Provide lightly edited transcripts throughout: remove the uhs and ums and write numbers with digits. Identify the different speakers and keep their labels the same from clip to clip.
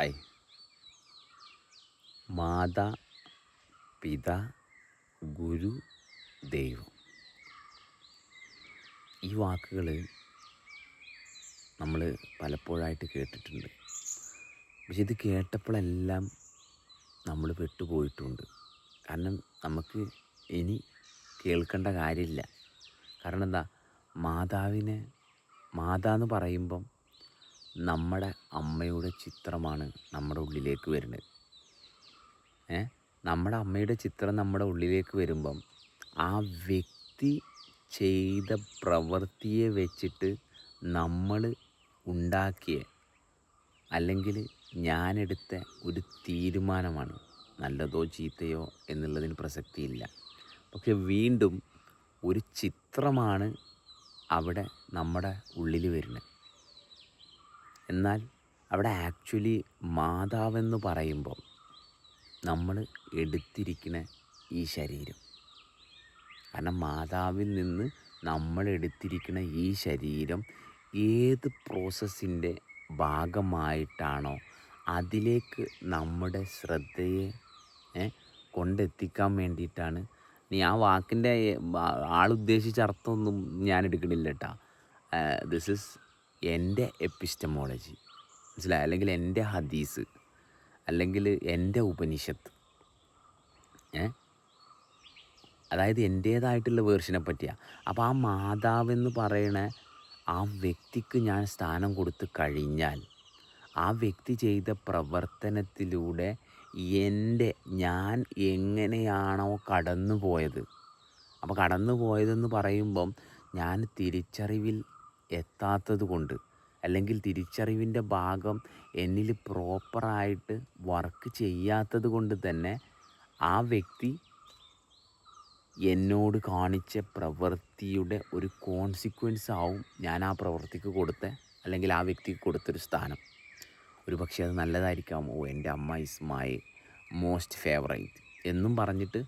Speaker 1: I മാതാ പിതാ ഗുരു ദൈവം. ഈ വാക്കുകൾ നമ്മൾ പലപ്പോഴായിട്ട് കേട്ടിട്ടുണ്ട്. പക്ഷെ ഇത് കേട്ടപ്പോഴെല്ലാം നമ്മൾ പെട്ടുപോയിട്ടുണ്ട്. കാരണം നമുക്ക് ഇനി കേൾക്കേണ്ട കാര്യമില്ല. കാരണം എന്താ, മാതാ എന്ന് പറയുമ്പം നമ്മുടെ അമ്മയുടെ ചിത്രമാണ് നമ്മുടെ ഉള്ളിലേക്ക് വരുന്നത്. നമ്മുടെ അമ്മയുടെ ചിത്രം നമ്മുടെ ഉള്ളിലേക്ക് വരുമ്പം ആ വ്യക്തി ചെയ്ത പ്രവൃത്തിയെ വെച്ചിട്ട് നമ്മൾ ഉണ്ടാക്കിയ അല്ലെങ്കിൽ ഞാനെടുത്ത ഒരു തീരുമാനമാണ്, നല്ലതോ ചീത്തയോ എന്നുള്ളതിന് പ്രസക്തിയില്ല. പക്ഷെ വീണ്ടും ഒരു ചിത്രമാണ് അവിടെ നമ്മുടെ ഉള്ളിൽ വരുന്നത്. എന്നാൽ അവിടെ ആക്ച്വലി മാതാവെന്ന് പറയുമ്പോൾ നമ്മൾ എടുത്തിരിക്കുന്ന ഈ ശരീരം, കാരണം മാതാവിൽ നിന്ന് നമ്മൾ എടുത്തിരിക്കുന്ന ഈ ശരീരം ഏത് പ്രോസസ്സിൻ്റെ ഭാഗമായിട്ടാണോ അതിലേക്ക് നമ്മുടെ ശ്രദ്ധയെ കൊണ്ടെത്തിക്കാൻ വേണ്ടിയിട്ടാണ്. നീ ആ വാക്കിൻ്റെ ആളുദ്ദേശിച്ച അർത്ഥമൊന്നും ഞാൻ എടുക്കണില്ല കേട്ടോ. ദിസ് ഈസ് എൻ്റെ എപ്പിസ്റ്റമോളജി, മനസ്സിലായി? അല്ലെങ്കിൽ എൻ്റെ ഹദീസ്, അല്ലെങ്കിൽ എൻ്റെ ഉപനിഷത്ത്, അതായത് എൻ്റേതായിട്ടുള്ള വേർഷനെ പറ്റിയാണ്. അപ്പോൾ ആ മാതാവെന്ന് പറയണ ആ വ്യക്തിക്ക് ഞാൻ സ്ഥാനം കൊടുത്ത് കഴിഞ്ഞാൽ ആ വ്യക്തി ചെയ്ത പ്രവർത്തനത്തിലൂടെ ഞാൻ എങ്ങനെയാണോ കടന്നു പോയത്, അപ്പോൾ കടന്നു പോയതെന്ന് പറയുമ്പം ഞാൻ തിരിച്ചറിവിൽ എത്താത്തത് കൊണ്ട്, അല്ലെങ്കിൽ തിരിച്ചറിവിൻ്റെ ഭാഗം എന്നിൽ പ്രോപ്പറായിട്ട് വർക്ക് ചെയ്യാത്തത് കൊണ്ട് തന്നെ ആ വ്യക്തി എന്നോട് കാണിച്ച പ്രവൃത്തിയുടെ ഒരു കോൺസിക്വൻസ് ആവും ഞാൻ ആ പ്രവൃത്തിക്ക് കൊടുത്ത, അല്ലെങ്കിൽ ആ വ്യക്തിക്ക് കൊടുത്തൊരു സ്ഥാനം. ഒരു പക്ഷേ അത് നല്ലതായിരിക്കാം. എൻ്റെ അമ്മ ഈസ് മൈ മോസ്റ്റ് ഫേവറേറ്റ് എന്നും പറഞ്ഞിട്ട്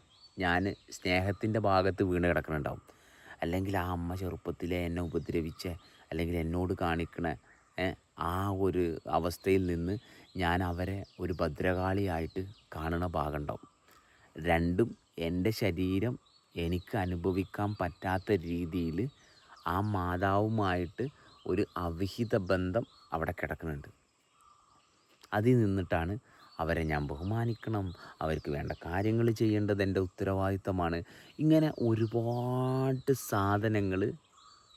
Speaker 1: ഞാൻ സ്നേഹത്തിൻ്റെ ഭാഗത്ത് വീണ് കിടക്കുന്നുണ്ടാവും. അല്ലെങ്കിൽ ആ അമ്മ ചെറുപ്പത്തിലെ എന്നെ ഉപദ്രവിച്ച, അല്ലെങ്കിൽ എന്നോട് കാണിക്കണ ആ ഒരു അവസ്ഥയിൽ നിന്ന് ഞാൻ അവരെ ഒരു ഭദ്രകാളിയായിട്ട് കാണുന്ന ഭാഗമുണ്ടാവും. രണ്ടും എൻ്റെ ശരീരം എനിക്ക് അനുഭവിക്കാൻ പറ്റാത്ത രീതിയിൽ ആ മാതാവുമായിട്ട് ഒരു അവിഹിത ബന്ധം അവിടെ കിടക്കുന്നുണ്ട്. അതിൽ നിന്നിട്ടാണ് അവരെ ഞാൻ ബഹുമാനിക്കണം, അവർക്ക് വേണ്ട കാര്യങ്ങൾ ചെയ്യേണ്ടത് എൻ്റെ ഉത്തരവാദിത്തമാണ്. ഇങ്ങനെ ഒരുപാട് സാധനങ്ങൾ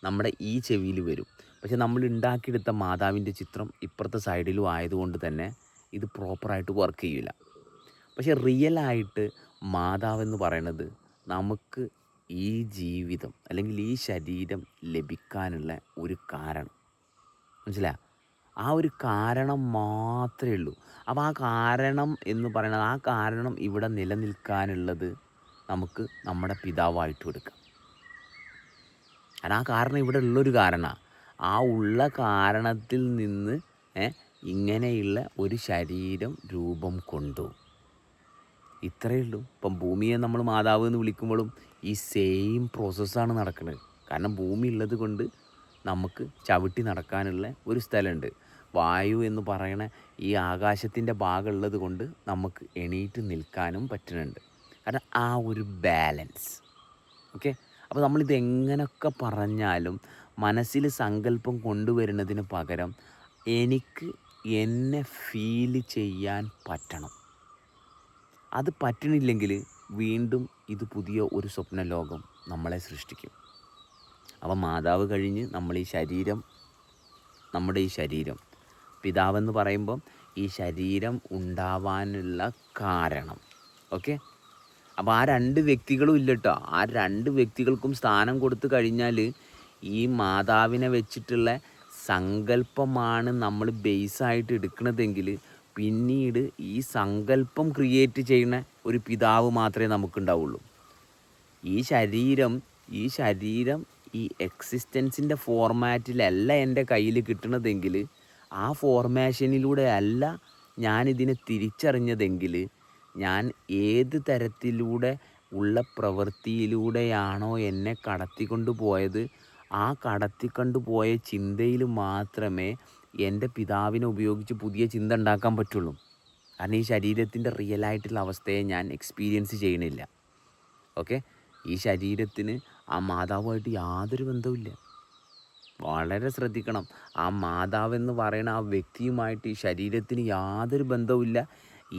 Speaker 1: നമ്മുടെ ഈ ചെവിയിൽ വരും. പക്ഷെ നമ്മൾ ഉണ്ടാക്കിയെടുത്ത മാതാവിൻ്റെ ചിത്രം ഇപ്പുറത്തെ സൈഡിലും ആയതുകൊണ്ട് തന്നെ ഇത് പ്രോപ്പറായിട്ട് വർക്ക് ചെയ്യില്ല. പക്ഷെ റിയലായിട്ട് മാതാവെന്ന് പറയണത് നമുക്ക് ഈ ജീവിതം അല്ലെങ്കിൽ ഈ ശരീരം ലഭിക്കാനുള്ള ഒരു കാരണം, മനസ്സിലായോ? ആ ഒരു കാരണം മാത്രമേ ഉള്ളൂ. അപ്പോൾ ആ കാരണം എന്ന് പറയുന്നത്, ആ കാരണം ഇവിടെ നിലനിൽക്കാനുള്ളത് നമുക്ക് നമ്മുടെ പിതാവായിട്ട് എടുക്കാം. കാരണം ആ കാരണം ഇവിടെ ഉള്ളൊരു കാരണമാണ്. ആ ഉള്ള കാരണത്തിൽ നിന്ന് ഇങ്ങനെയുള്ള ഒരു ശരീരം രൂപം കൊണ്ടു. ഇത്രയേ ഉള്ളൂ. ഇപ്പം ഭൂമിയെ നമ്മൾ മാതാവ് എന്ന് വിളിക്കുമ്പോഴും ഈ സെയിം പ്രോസസ്സാണ് നടക്കുന്നത്. കാരണം ഭൂമി ഉള്ളത് കൊണ്ട് നമുക്ക് ചവിട്ടി നടക്കാനുള്ള ഒരു സ്ഥലമുണ്ട്. വായു എന്ന് പറയണ ഈ ആകാശത്തിൻ്റെ ഭാഗം ഉള്ളത് കൊണ്ട് നമുക്ക് എണീറ്റ് നിൽക്കാനും പറ്റുന്നുണ്ട്. കാരണം ആ ഒരു ബാലൻസ്. ഓക്കെ. അപ്പോൾ നമ്മളിത് എങ്ങനെയൊക്കെ പറഞ്ഞാലും മനസ്സിൽ സങ്കല്പം കൊണ്ടുവരുന്നതിന് പകരം എനിക്ക് എന്നെ ഫീൽ ചെയ്യാൻ പറ്റണം. അത് പറ്റണില്ലെങ്കിൽ വീണ്ടും ഇത് പുതിയ ഒരു സ്വപ്ന ലോകം നമ്മളെ സൃഷ്ടിക്കും. അപ്പം മാതാവ് കഴിഞ്ഞ് നമ്മുടെ ഈ ശരീരം പിതാവെന്ന് പറയുമ്പം ഈ ശരീരം ഉണ്ടാവാനുള്ള കാരണം. ഓക്കെ. അപ്പോൾ ആ രണ്ട് വ്യക്തികളും ഇല്ല കേട്ടോ. ആ രണ്ട് വ്യക്തികൾക്കും സ്ഥാനം കൊടുത്തു കഴിഞ്ഞാൽ ഈ മാതാവിനെ വെച്ചിട്ടുള്ള സങ്കല്പമാണ് നമ്മൾ ബേസായിട്ട് എടുക്കുന്നതെങ്കിൽ പിന്നീട് ഈ സങ്കല്പം ക്രിയേറ്റ് ചെയ്യുന്ന ഒരു പിതാവ് മാത്രമേ നമുക്കുണ്ടാവുള്ളൂ. ഈ ശരീരം ഈ എക്സിസ്റ്റൻസിൻ്റെ ഫോർമാറ്റിലല്ല എൻ്റെ കയ്യിൽ കിട്ടണതെങ്കിൽ, ആ ഫോർമേഷനിലൂടെ അല്ല ഞാനിതിനെ തിരിച്ചറിഞ്ഞതെങ്കിൽ, ഞാൻ ഏത് തരത്തിലൂടെ ഉള്ള പ്രവൃത്തിയിലൂടെയാണോ എന്നെ കടത്തിക്കൊണ്ട് പോയത്, ആ കടത്തിക്കൊണ്ട് പോയ ചിന്തയിൽ മാത്രമേ എൻ്റെ പിതാവിനെ ഉപയോഗിച്ച് പുതിയ ചിന്ത ഉണ്ടാക്കാൻ പറ്റുള്ളൂ. കാരണം ഈ ശരീരത്തിൻ്റെ റിയലായിട്ടുള്ള അവസ്ഥയെ ഞാൻ എക്സ്പീരിയൻസ് ചെയ്യണില്ല. ഓക്കെ, ഈ ശരീരത്തിന് ആ മാതാവുമായിട്ട് യാതൊരു ബന്ധവുമില്ല. വളരെ ശ്രദ്ധിക്കണം. ആ മാതാവെന്ന് പറയുന്ന ആ വ്യക്തിയുമായിട്ട് ഈ ശരീരത്തിന് യാതൊരു ബന്ധവുമില്ല.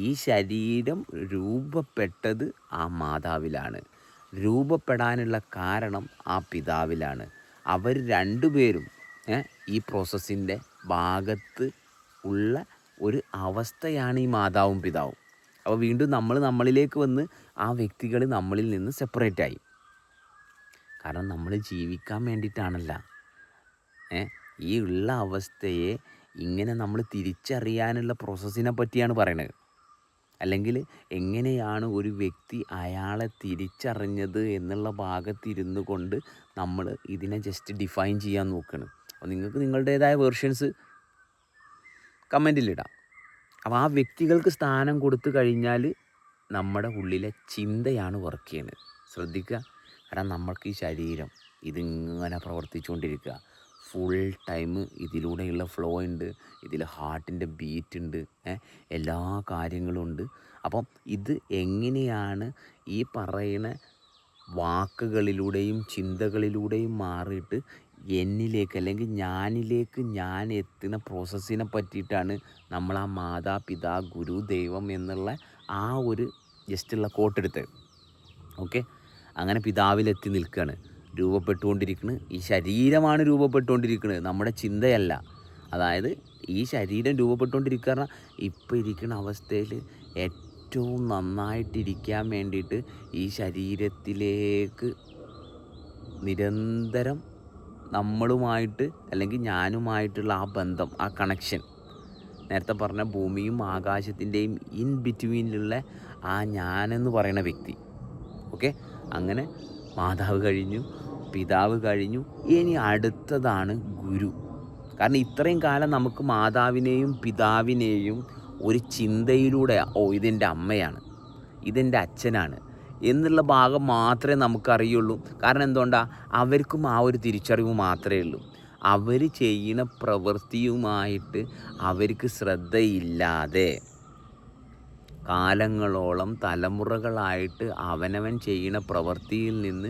Speaker 1: ഈ ശരീരം രൂപപ്പെട്ടത് ആ മാതാവിലാണ്. രൂപപ്പെടാനുള്ള കാരണം ആ പിതാവിലാണ്. അവർ രണ്ടുപേരും ഈ പ്രോസസ്സിൻ്റെ ഭാഗത്ത് ഉള്ള ഒരു അവസ്ഥയാണ് ഈ മാതാവും പിതാവും. അപ്പോൾ വീണ്ടും നമ്മളിലേക്ക് വന്ന് ആ വ്യക്തികൾ നമ്മളിൽ നിന്ന് സെപ്പറേറ്റായി. കാരണം നമ്മൾ ജീവിക്കാൻ വേണ്ടിയിട്ടാണല്ല. ഈ ഉള്ള അവസ്ഥയെ ഇങ്ങനെ നമ്മൾ തിരിച്ചറിയാനുള്ള പ്രോസസ്സിനെ പറ്റിയാണ് പറയണത്. അല്ലെങ്കിൽ എങ്ങനെയാണ് ഒരു വ്യക്തി അയാളെ തിരിച്ചറിഞ്ഞത് എന്നുള്ള ഭാഗത്തിരുന്നു കൊണ്ട് നമ്മൾ ഇതിനെ ജസ്റ്റ് ഡിഫൈൻ ചെയ്യാൻ നോക്കുകയാണ്. അപ്പോൾ നിങ്ങൾക്ക് നിങ്ങളുടേതായ വേർഷൻസ് കമൻറ്റിലിടാം. അപ്പോൾ ആ വ്യക്തികൾക്ക് സ്ഥാനം കൊടുത്തു കഴിഞ്ഞാൽ നമ്മുടെ ഉള്ളിലെ ചിന്തയാണ് വർക്ക് ചെയ്യുന്നത്. ശ്രദ്ധിക്കുക. കാരണം നമ്മൾക്ക് ഈ ശരീരം ഇതിങ്ങനെ പ്രവർത്തിച്ചുകൊണ്ടിരിക്കുക. ഫുൾ ടൈം ഇതിലൂടെയുള്ള ഫ്ലോ ഉണ്ട്, ഇതിൽ ഹാർട്ടിൻ്റെ ബീറ്റ് ഉണ്ട്, എല്ലാ കാര്യങ്ങളും ഉണ്ട്. അപ്പം ഇത് എങ്ങനെയാണ് ഈ പറയുന്ന വാക്കുകളിലൂടെയും ചിന്തകളിലൂടെയും മാറിയിട്ട് എന്നിലേക്ക് അല്ലെങ്കിൽ ഞാനിലേക്ക് ഞാൻ എത്തുന്ന പ്രോസസ്സിനെ പറ്റിയിട്ടാണ് നമ്മൾ ആ മാതാപിതാ ഗുരു ദൈവം എന്നുള്ള ആ ഒരു ജസ്റ്റുള്ള കോട്ടെടുത്തത്. ഓക്കെ, അങ്ങനെ പിതാവിലെത്തി നിൽക്കുകയാണ്. രൂപപ്പെട്ടുകൊണ്ടിരിക്കുന്നത് ഈ ശരീരമാണ് രൂപപ്പെട്ടുകൊണ്ടിരിക്കുന്നത്, നമ്മുടെ ചിന്തയല്ല. അതായത് ഈ ശരീരം രൂപപ്പെട്ടുകൊണ്ടിരിക്കുക പറഞ്ഞാൽ ഇപ്പോൾ ഇരിക്കുന്ന അവസ്ഥയിൽ ഏറ്റവും നന്നായിട്ടിരിക്കാൻ വേണ്ടിയിട്ട് ഈ ശരീരത്തിലേക്ക് നിരന്തരം നമ്മളുമായിട്ട് അല്ലെങ്കിൽ ഞാനുമായിട്ടുള്ള ആ ബന്ധം, ആ കണക്ഷൻ, നേരത്തെ പറഞ്ഞ ഭൂമിയും ആകാശത്തിൻ്റെയും ഇൻ ബിറ്റ്വീനിലുള്ള ആ ഞാനെന്ന് പറയുന്ന വ്യക്തി. ഓക്കെ, അങ്ങനെ മാതാവ് കഴിഞ്ഞു, പിതാവ് കഴിഞ്ഞു, ഇനി അടുത്തതാണ് ഗുരു. കാരണം ഇത്രയും കാലം നമുക്ക് മാതാവിനെയും പിതാവിനെയും ഒരു ചിന്തയിലൂടെ ഇതെൻ്റെ അമ്മയാണ്, ഇതെൻ്റെ അച്ഛനാണ് എന്നുള്ള ഭാഗം മാത്രമേ നമുക്കറിയുള്ളൂ. കാരണം എന്തുകൊണ്ടാണ്? അവർക്കും ആ ഒരു തിരിച്ചറിവ് മാത്രമേ ഉള്ളൂ. അവർ ചെയ്യുന്ന പ്രവൃത്തിയുമായിട്ട് അവർക്ക് ശ്രദ്ധയില്ലാതെ കാലങ്ങളോളം തലമുറകളായിട്ട് അവനവൻ ചെയ്യുന്ന പ്രവൃത്തിയിൽ നിന്ന്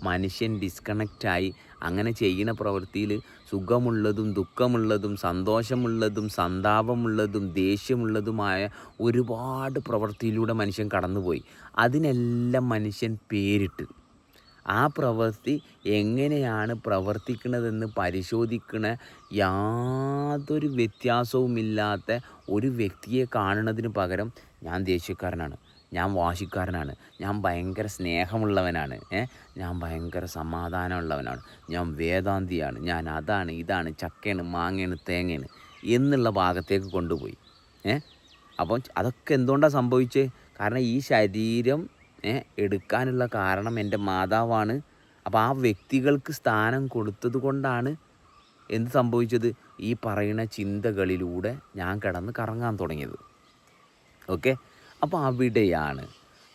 Speaker 1: മനുഷ്യൻ ഡിസ്കണക്റ്റായി അങ്ങനെ ചെയ്യുന്ന പ്രവൃത്തിയിൽ സുഖമുള്ളതും ദുഃഖമുള്ളതും സന്തോഷമുള്ളതും സന്താപമുള്ളതും ദേഷ്യമുള്ളതുമായ ഒരുപാട് പ്രവൃത്തിയിലൂടെ മനുഷ്യൻ കടന്നുപോയി. അതിനെല്ലാം മനുഷ്യൻ പേരിട്ട് ആ പ്രവൃത്തി എങ്ങനെയാണ് പ്രവർത്തിക്കുന്നതെന്ന് പരിശോധിക്കുന്ന യാതൊരു വ്യത്യാസവുമില്ലാത്ത ഒരു വ്യക്തിയെ കാണുന്നതിന് പകരം ഞാൻ ദേഷ്യക്കാരനാണ്, ഞാൻ വാശിക്കാരനാണ്, ഞാൻ ഭയങ്കര സ്നേഹമുള്ളവനാണ്, ഞാൻ ഭയങ്കര സമാധാനമുള്ളവനാണ്, ഞാൻ വേദാന്തിയാണ്, ഞാൻ അതാണ് ഇതാണ് ചക്കയാണ് മാങ്ങയാണ് തേങ്ങയാണ് എന്നുള്ള ഭാഗത്തേക്ക് കൊണ്ടുപോയി. അപ്പം അതൊക്കെ എന്തുകൊണ്ടാണ് സംഭവിച്ചത്? കാരണം ഈ ശരീരം എടുക്കാനുള്ള കാരണം എൻ്റെ മാതാവാണ്. അപ്പോൾ ആ വ്യക്തികൾക്ക് സ്ഥാനം കൊടുത്തത് കൊണ്ടാണ് എന്ത് സംഭവിച്ചത്? ഈ പറയുന്ന ചിന്തകളിലൂടെ ഞാൻ കിടന്ന് കറങ്ങാൻ തുടങ്ങിയത്. ഓക്കെ, അപ്പോൾ അവിടെയാണ്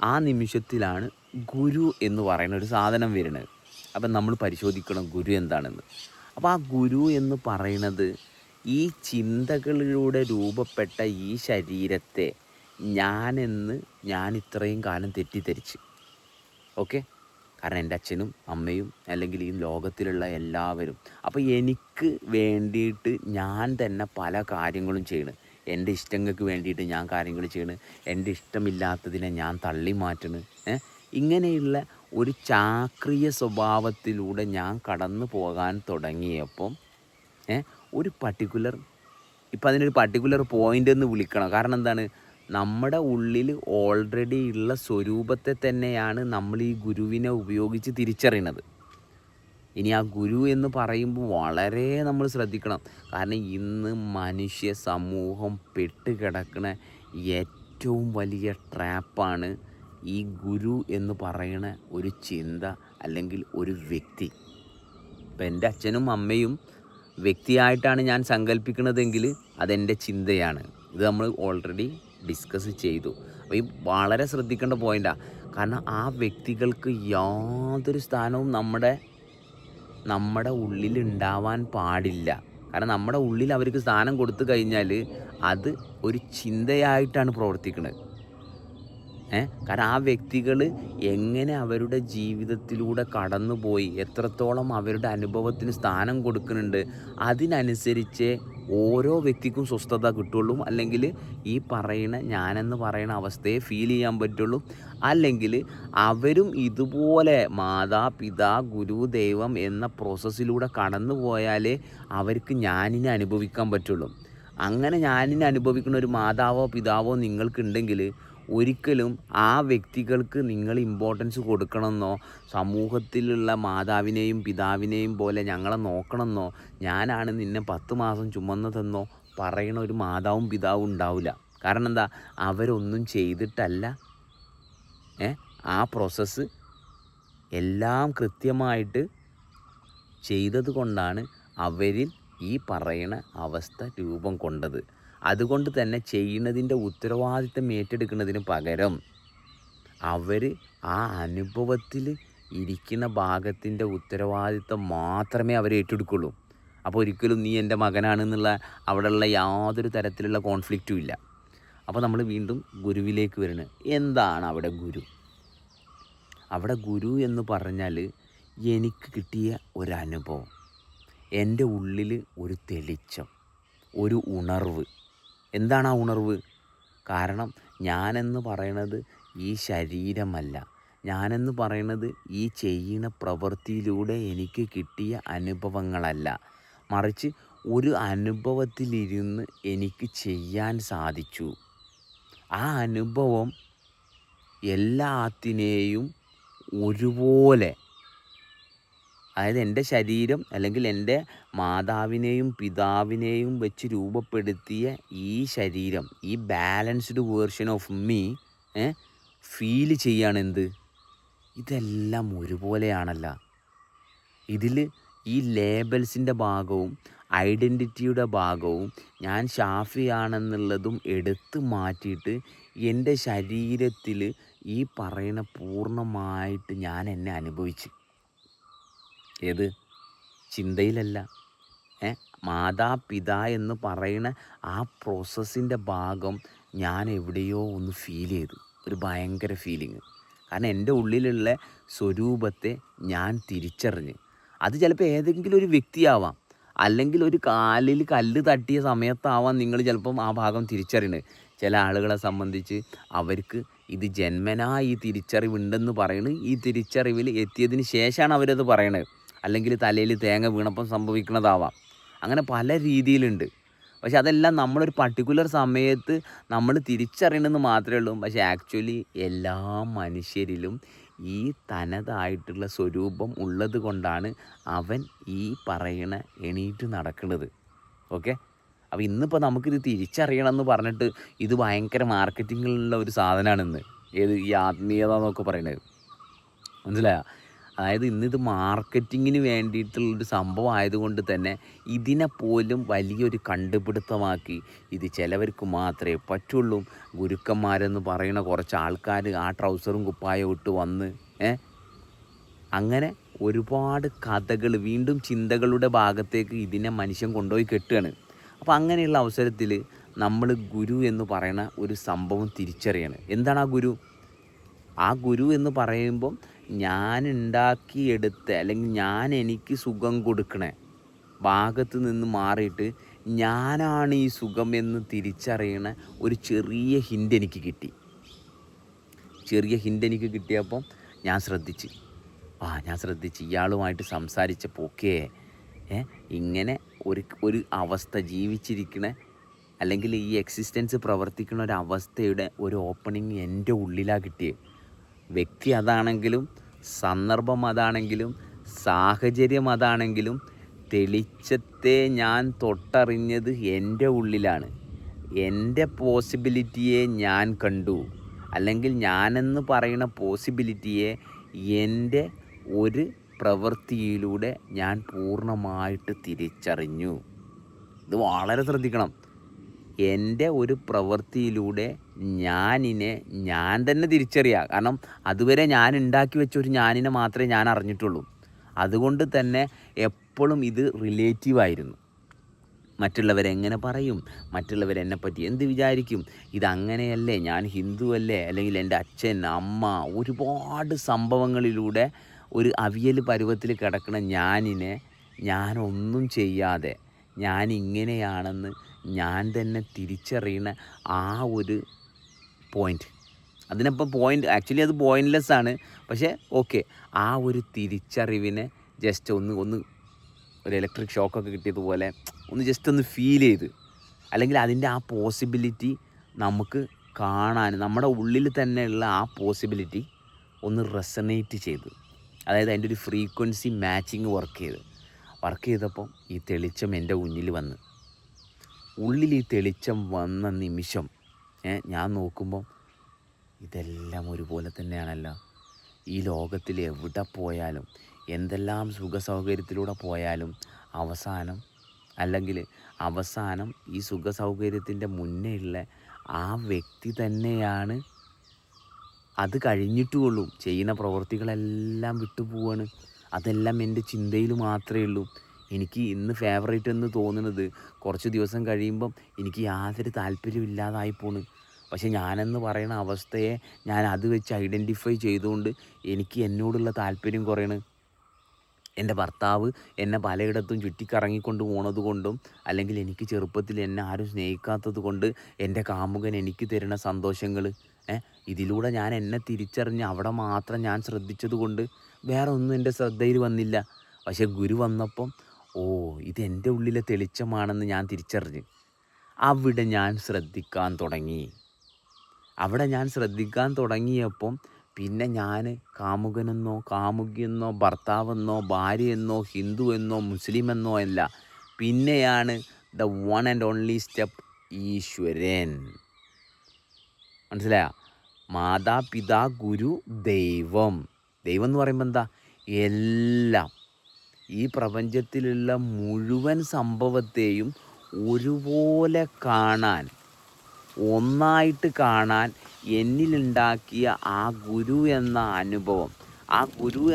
Speaker 1: ആ നിമിഷത്തിലാണ് ഗുരു എന്ന് പറയുന്ന ഒരു സാധനം വരുന്നത്. അപ്പം നമ്മൾ പരിശോധിക്കണം ഗുരു എന്താണെന്ന്. അപ്പോൾ ആ ഗുരു എന്ന് പറയുന്നത് ഈ ചിന്തകളിലൂടെ രൂപപ്പെട്ട ഈ ശരീരത്തെ ഞാൻ ഇത്രയും കാലം തെറ്റിദ്ധരിച്ച്. ഓക്കെ, കാരണം എൻ്റെ അച്ഛനും അമ്മയും അല്ലെങ്കിൽ ഈ ലോകത്തിലുള്ള എല്ലാവരും. അപ്പോൾ എനിക്ക് വേണ്ടിയിട്ട് ഞാൻ തന്നെ പല കാര്യങ്ങളും ചെയ്യണം. എൻ്റെ ഇഷ്ടങ്ങൾക്ക് വേണ്ടിയിട്ട് ഞാൻ കാര്യങ്ങൾ ചെയ്യണം, എൻ്റെ ഇഷ്ടമില്ലാത്തതിനെ ഞാൻ തള്ളി മാറ്റണം. ഇങ്ങനെയുള്ള ഒരു ചാക്രിയ സ്വഭാവത്തിലൂടെ ഞാൻ കടന്നു പോകാൻ തുടങ്ങിയപ്പം ഒരു പർട്ടിക്കുലർ ഇപ്പം അതിനൊരു പർട്ടിക്കുലർ പോയിൻ്റ് എന്ന് വിളിക്കണം. കാരണം എന്താണ്? നമ്മുടെ ഉള്ളിൽ ഓൾറെഡി ഉള്ള സ്വരൂപത്തെ തന്നെയാണ് നമ്മൾ ഈ ഗുരുവിനെ ഉപയോഗിച്ച് തിരിച്ചറിയുന്നത്. ഇനി ആ ഗുരു എന്ന് പറയുമ്പോൾ വളരെ നമ്മൾ ശ്രദ്ധിക്കണം. കാരണം ഇന്ന് മനുഷ്യ സമൂഹം പെട്ടുകിടക്കുന്ന ഏറ്റവും വലിയ ട്രാപ്പാണ് ഈ ഗുരു എന്ന് പറയുന്ന ഒരു ചിന്ത അല്ലെങ്കിൽ ഒരു വ്യക്തി. ഇപ്പം എൻ്റെ അച്ഛനും അമ്മയും വ്യക്തിയായിട്ടാണ് ഞാൻ സങ്കല്പിക്കുന്നതെങ്കിൽ അതെൻ്റെ ചിന്തയാണ്. ഇത് നമ്മൾ ഓൾറെഡി ഡിസ്കസ് ചെയ്തു. അപ്പോൾ ഈ വളരെ ശ്രദ്ധിക്കേണ്ട പോയിൻ്റാണ്. കാരണം ആ വ്യക്തികൾക്ക് യാതൊരു സ്ഥാനവും നമ്മുടെ ഉള്ളിലുണ്ടാവാൻ പാടില്ല. കാരണം നമ്മുടെ ഉള്ളിൽ അവർക്ക് സ്ഥാനം കൊടുത്തു കഴിഞ്ഞാൽ അത് ഒരു ചിന്തയായിട്ടാണ് പ്രവർത്തിക്കുന്നത്. കാരണം ആ വ്യക്തികൾ എങ്ങനെ അവരുടെ ജീവിതത്തിലൂടെ കടന്നുപോയി, എത്രത്തോളം അവരുടെ അനുഭവത്തിന് സ്ഥാനം കൊടുക്കുന്നുണ്ട്, അതിനനുസരിച്ച് ഓരോ വ്യക്തിക്കും സ്വസ്ഥത കിട്ടുള്ളൂ. അല്ലെങ്കിൽ ഈ ഞാനെന്ന് പറയുന്ന അവസ്ഥയെ ഫീൽ ചെയ്യാൻ പറ്റുള്ളൂ. അല്ലെങ്കിൽ അവരും ഇതുപോലെ മാതാപിതാ ഗുരു ദൈവം എന്ന പ്രോസസ്സിലൂടെ കടന്നു പോയാലേ അവർക്ക് ഞാനിനെ അനുഭവിക്കാൻ പറ്റുള്ളൂ. അങ്ങനെ ഞാനിനെ അനുഭവിക്കുന്ന ഒരു മാതാവോ പിതാവോ നിങ്ങൾക്കുണ്ടെങ്കിൽ ഒരിക്കലും ആ വ്യക്തികൾക്ക് നിങ്ങൾ ഇമ്പോർട്ടൻസ് കൊടുക്കണമെന്നോ, സമൂഹത്തിലുള്ള മാതാവിനെയും പിതാവിനെയും പോലെ ഞങ്ങളെ നോക്കണമെന്നോ, ഞാനാണ് നിന്നെ 10 മാസം ചുമന്നതെന്നോ പറയണ ഒരു മാതാവും പിതാവും ഉണ്ടാവില്ല. കാരണം എന്താ, അവരൊന്നും ചെയ്തിട്ടല്ല. ആ പ്രോസസ്സ് എല്ലാം കൃത്യമായിട്ട് ചെയ്തത് കൊണ്ടാണ് അവരിൽ ഈ പറയുന്ന അവസ്ഥ രൂപം കൊണ്ടത്. അതുകൊണ്ട് തന്നെ ചെയ്യുന്നതിൻ്റെ ഉത്തരവാദിത്തം ഏറ്റെടുക്കുന്നതിന് പകരം അവർ ആ അനുഭവത്തിൽ ഇരിക്കുന്ന ഭാഗത്തിൻ്റെ ഉത്തരവാദിത്തം മാത്രമേ അവർ ഏറ്റെടുക്കുള്ളൂ. അപ്പോൾ ഒരിക്കലും നീ എൻ്റെ മകനാണെന്നുള്ള അവിടെയുള്ള യാതൊരു തരത്തിലുള്ള കോൺഫ്ലിക്റ്റും ഇല്ല. അപ്പോൾ നമ്മൾ വീണ്ടും ഗുരുവിലേക്ക് വരുന്നത്. എന്താണ് അവിടെ ഗുരു? അവിടെ ഗുരു എന്ന് പറഞ്ഞാൽ എനിക്ക് കിട്ടിയ ഒരനുഭവം, എൻ്റെ ഉള്ളിൽ ഒരു തെളിച്ചം, ഒരു ഉണർവ്. എന്താണ് ആ ഉണർവ്? കാരണം ഞാനെന്ന് പറയണത് ഈ ശരീരമല്ല. ഞാനെന്ന് പറയണത് ഈ ചെയ്യുന്ന പ്രവൃത്തിയിലൂടെ എനിക്ക് കിട്ടിയ അനുഭവങ്ങളല്ല. മറിച്ച് ഒരു അനുഭവത്തിലിരുന്ന് എനിക്ക് ചെയ്യാൻ സാധിച്ചു. ആ അനുഭവം എല്ലാത്തിനെയും ഒരുപോലെ, അതായത് എൻ്റെ ശരീരം അല്ലെങ്കിൽ എൻ്റെ മാതാവിനെയും പിതാവിനെയും വെച്ച് രൂപപ്പെടുത്തിയ ഈ ശരീരം, ഈ balanced version of me feel ചെയ്യാണ് എന്ത്, ഇതെല്ലാം ഒരുപോലെയാണല്ല. ഇതിൽ ഈ ലേബൽസിൻ്റെ ഭാഗവും ഐഡൻറ്റിറ്റിയുടെ ഭാഗവും ഞാൻ ഷാഫിയാണെന്നുള്ളതും എടുത്തു മാറ്റിയിട്ട് എൻ്റെ ശരീരത്തിൽ ഈ പറയുന്ന പൂർണ്ണമായിട്ട് ഞാൻ എന്നെ അനുഭവിച്ച്. ഏത് ചിന്തയിലല്ല, മാതാപിതാ എന്ന് പറയുന്ന ആ പ്രോസസ്സിൻ്റെ ഭാഗം ഞാൻ എവിടെയോ ഒന്ന് ഫീൽ ചെയ്തു. ഒരു ഭയങ്കര ഫീലിങ്. കാരണം എൻ്റെ ഉള്ളിലുള്ള സ്വരൂപത്തെ ഞാൻ തിരിച്ചറിഞ്ഞ്. അത് ചിലപ്പോൾ ഏതെങ്കിലും ഒരു വ്യക്തിയാവാം, അല്ലെങ്കിൽ ഒരു കാലിൽ കല്ല് തട്ടിയ സമയത്താവാം നിങ്ങൾ ചിലപ്പം ആ ഭാഗം തിരിച്ചറിയുന്നത്. ചില ആളുകളെ സംബന്ധിച്ച് അവർക്ക് ഇത് ജന്മനാ ഈ തിരിച്ചറിവുണ്ടെന്ന് പറയുന്നത് ഈ തിരിച്ചറിവിൽ എത്തിയതിന് ശേഷമാണ് അവരത് പറയണത്. അല്ലെങ്കിൽ തലയിൽ തേങ്ങ വീണപ്പം സംഭവിക്കുന്നതാവാം. അങ്ങനെ പല രീതിയിലുണ്ട്. പക്ഷെ അതെല്ലാം നമ്മളൊരു പർട്ടിക്കുലർ സമയത്ത് നമ്മൾ തിരിച്ചറിയണമെന്ന് മാത്രമേ ഉള്ളൂ. പക്ഷേ ആക്ച്വലി എല്ലാ മനുഷ്യരിലും ഈ തനതായിട്ടുള്ള സ്വരൂപം ഉള്ളത് കൊണ്ടാണ് അവൻ ഈ പറയണ എണീറ്റ് നടക്കുന്നത്. ഓക്കെ, അപ്പോൾ ഇന്നിപ്പോൾ നമുക്കിത് തിരിച്ചറിയണമെന്ന് പറഞ്ഞിട്ട് ഇത് ഭയങ്കര മാർക്കറ്റിങ്ങിലുള്ള ഒരു സാധനമാണിന്ന്. ഏത് ഈ ആത്മീയത എന്നൊക്കെ പറയുന്നത്, മനസ്സിലായോ? അതായത് ഇന്നിത് മാർക്കറ്റിങ്ങിന് വേണ്ടിയിട്ടുള്ളൊരു സംഭവം ആയതുകൊണ്ട് തന്നെ ഇതിനെപ്പോലും വലിയൊരു കണ്ടുപിടുത്തമാക്കി ഇത് ചിലവർക്ക് മാത്രമേ പറ്റുള്ളൂ. ഗുരുക്കന്മാരെന്ന് പറയുന്ന കുറച്ച് ആൾക്കാർ ആ ട്രൗസറും കുപ്പായവും ഇട്ട് വന്ന് അങ്ങനെ ഒരുപാട് കഥകൾ വീണ്ടും ചിന്തകളുടെ ഭാഗത്തേക്ക് ഇതിനെ മനുഷ്യൻ കൊണ്ടുപോയി കെട്ടുകയാണ്. അപ്പോൾ അങ്ങനെയുള്ള അവസരത്തിൽ നമ്മൾ ഗുരു എന്ന് പറയുന്ന ഒരു സംഭവം തിരിച്ചറിയാണ്. എന്താണ് ആ ഗുരു? ആ ഗുരു എന്ന് പറയുമ്പം ഞാൻ ഉണ്ടാക്കിയെടുത്ത അല്ലെങ്കിൽ എനിക്ക് സുഖം കൊടുക്കണ ഭാഗത്ത് നിന്ന് മാറിയിട്ട് ഞാനാണ് ഈ സുഖം എന്ന് തിരിച്ചറിയണ ഒരു ചെറിയ ഹിൻ്റ് എനിക്ക് കിട്ടി. കിട്ടിയപ്പം ഞാൻ ശ്രദ്ധിച്ച് ഇയാളുമായിട്ട് സംസാരിച്ചപ്പോൾ ഓക്കേ, ഇങ്ങനെ ഒരു അവസ്ഥ ജീവിച്ചിരിക്കണ അല്ലെങ്കിൽ ഈ എക്സിസ്റ്റൻസ് പ്രവർത്തിക്കുന്ന ഒരു അവസ്ഥയുടെ ഒരു ഓപ്പണിങ് എൻ്റെ ഉള്ളിലാണ് കിട്ടിയത്. വ്യക്തി അതാണെങ്കിലും സന്ദർഭം അതാണെങ്കിലും സാഹചര്യം അതാണെങ്കിലും തെളിച്ചത്തെ ഞാൻ തൊട്ടറിഞ്ഞത് എൻ്റെ ഉള്ളിലാണ്. എൻ്റെ പോസിബിലിറ്റിയെ ഞാൻ കണ്ടു, അല്ലെങ്കിൽ ഞാനെന്ന് പറയുന്ന പോസിബിലിറ്റിയെ എൻ്റെ ഒരു പ്രവൃത്തിയിലൂടെ ഞാൻ പൂർണ്ണമായിട്ട് തിരിച്ചറിഞ്ഞു. ഇത് വളരെ ശ്രദ്ധിക്കണം. എൻ്റെ ഒരു പ്രവൃത്തിയിലൂടെ ഞാൻ തന്നെ തിരിച്ചറിയുക. കാരണം അതുവരെ ഞാൻ ഉണ്ടാക്കി വെച്ചൊരു ഞാനിനെ മാത്രമേ ഞാൻ അറിഞ്ഞിട്ടുള്ളൂ. അതുകൊണ്ട് തന്നെ എപ്പോഴും ഇത് റിലേറ്റീവായിരുന്നു. മറ്റുള്ളവരെങ്ങനെ പറയും, മറ്റുള്ളവരെന്നെപ്പറ്റി എന്ത് വിചാരിക്കും, ഇതങ്ങനെയല്ലേ, ഞാൻ ഹിന്ദുവല്ലേ, അല്ലെങ്കിൽ എൻ്റെ അച്ഛൻ അമ്മ, ഒരുപാട് സംഭവങ്ങളിലൂടെ ഒരു അവിയൽ പരുവത്തിൽ കിടക്കുന്ന ഞാനൊന്നും ചെയ്യാതെ ഞാനിങ്ങനെയാണെന്ന് ഞാൻ തന്നെ തിരിച്ചറിയുന്ന ആ ഒരു പോയിൻ്റ്, അതിനപ്പം പോയിൻ്റ് ആക്ച്വലി അത് പോയിൻ്റ്ലെസ് ആണ്. പക്ഷേ ഓക്കെ, ആ ഒരു തിരിച്ചറിവിനെ ജസ്റ്റ് ഒന്ന് ഒരു ഇലക്ട്രിക് ഷോക്കൊക്കെ കിട്ടിയതുപോലെ ജസ്റ്റ് ഒന്ന് ഫീൽ ചെയ്ത്, അല്ലെങ്കിൽ അതിൻ്റെ ആ പോസിബിലിറ്റി നമുക്ക് കാണാൻ, നമ്മുടെ ഉള്ളിൽ തന്നെയുള്ള ആ പോസിബിലിറ്റി ഒന്ന് റെസണേറ്റ് ചെയ്ത്, അതായത് അതിൻ്റെ ഒരു ഫ്രീക്വൻസി മാച്ചിങ് വർക്ക് ചെയ്തപ്പോൾ ഈ തെളിച്ചം എൻ്റെ മുന്നിൽ വന്ന്, ഉള്ളിൽ ഈ തെളിച്ചം വന്ന നിമിഷം ഞാൻ നോക്കുമ്പം ഇതെല്ലാം ഒരുപോലെ തന്നെയാണല്ലോ. ഈ ലോകത്തിൽ എവിടെ പോയാലും, എന്തെല്ലാം സുഖസൗകര്യത്തിലൂടെ പോയാലും അവസാനം ഈ സുഖസൗകര്യത്തിൻ്റെ മുന്നേ ഉള്ള ആ വ്യക്തി തന്നെയാണ് അത് കഴിഞ്ഞിട്ടുള്ളൂ. ചെയ്യുന്ന പ്രവൃത്തികളെല്ലാം വിട്ടുപോവാണ്. അതെല്ലാം എൻ്റെ ചിന്തയിൽ മാത്രമേ ഉള്ളൂ. എനിക്ക് ഇന്ന് ഫേവറേറ്റ് എന്ന് തോന്നുന്നത് കുറച്ച് ദിവസം കഴിയുമ്പം എനിക്ക് യാതൊരു താല്പര്യമില്ലാതായി പോണ്. പക്ഷെ ഞാനെന്ന് പറയുന്ന അവസ്ഥയെ ഞാൻ അത് വെച്ച് ഐഡൻറ്റിഫൈ ചെയ്തുകൊണ്ട് എനിക്ക് എന്നോടുള്ള താല്പര്യം കുറയണ്. എൻ്റെ ഭർത്താവ് എന്നെ പലയിടത്തും ചുറ്റിക്കറങ്ങിക്കൊണ്ട് പോണത് കൊണ്ടും, അല്ലെങ്കിൽ എനിക്ക് ചെറുപ്പത്തിൽ എന്നെ ആരും സ്നേഹിക്കാത്തത് കൊണ്ട് എൻ്റെ കാമുകൻ എനിക്ക് തരുന്ന സന്തോഷങ്ങൾ, ഇതിലൂടെ ഞാൻ എന്നെ തിരിച്ചറിഞ്ഞ് അവിടെ മാത്രം ഞാൻ ശ്രദ്ധിച്ചത് കൊണ്ട് വേറെ ഒന്നും എൻ്റെ ശ്രദ്ധയിൽ വന്നില്ല. പക്ഷേ ഗുരു വന്നപ്പം ഇതെൻ്റെ ഉള്ളിലെ തെളിച്ചമാണെന്ന് ഞാൻ തിരിച്ചറിഞ്ഞ് അവിടെ ഞാൻ ശ്രദ്ധിക്കാൻ തുടങ്ങിയപ്പം പിന്നെ ഞാൻ കാമുകനെന്നോ കാമുകിയെന്നോ ഭർത്താവെന്നോ ഭാര്യയെന്നോ ഹിന്ദുവെന്നോ മുസ്ലിമെന്നോ അല്ല, പിന്നെയാണ് the one and only step ഈശ്വരൻ. മനസ്സിലായ? മാതാപിതാ ഗുരു ദൈവം എന്ന് പറയുമ്പോൾ എന്താ? എല്ലാം, ഈ പ്രപഞ്ചത്തിലുള്ള മുഴുവൻ സംഭവത്തെയും ഒരുപോലെ കാണാൻ, ഒന്നായിട്ട് കാണാൻ എന്നിലുണ്ടാക്കിയ ആ ഗുരു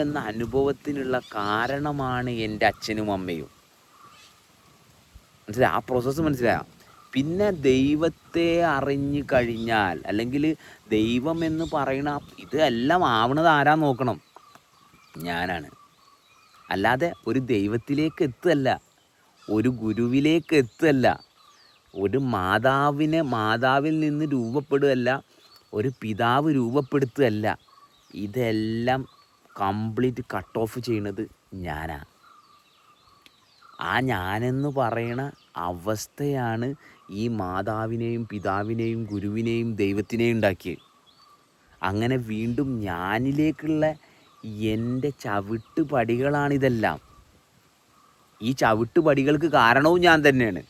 Speaker 1: എന്ന അനുഭവത്തിനുള്ള കാരണമാണ് എൻ്റെ അച്ഛനും അമ്മയും. മനസ്സിലായ? ആ പ്രോസസ്സ് മനസ്സിലായ? പിന്നെ ദൈവത്തെ അറിഞ്ഞു കഴിഞ്ഞാൽ, അല്ലെങ്കിൽ ദൈവം എന്ന് പറയണ ഇതെല്ലാം ആവണത് ആരാ നോക്കണം? ഞാനാണ്. അല്ലാതെ ഒരു ദൈവത്തിലേക്ക് എത്തുകയല്ല, ഒരു ഗുരുവിലേക്ക് എത്തുകയല്ല, ഒരു മാതാവിൽ നിന്ന് രൂപപ്പെടുകയല്ല, ഒരു പിതാവ് രൂപപ്പെടുത്തുകയല്ല. ഇതെല്ലാം കംപ്ലീറ്റ് കട്ട് ഓഫ് ചെയ്യുന്നത് ഞാനാണ്. ആ ഞാനെന്ന് പറയണ അവസ്ഥയാണ് ഈ മാതാവിനെയും പിതാവിനെയും ഗുരുവിനെയും ദൈവത്തിനെയും ഉണ്ടാക്കിയത്. അങ്ങനെ വീണ്ടും ഞാനിലേക്കുള്ള എൻ്റെ ചവിട്ടുപടികളാണിതെല്ലാം. ഈ ചവിട്ടുപടികൾക്ക് കാരണവും ഞാൻ തന്നെയാണ്.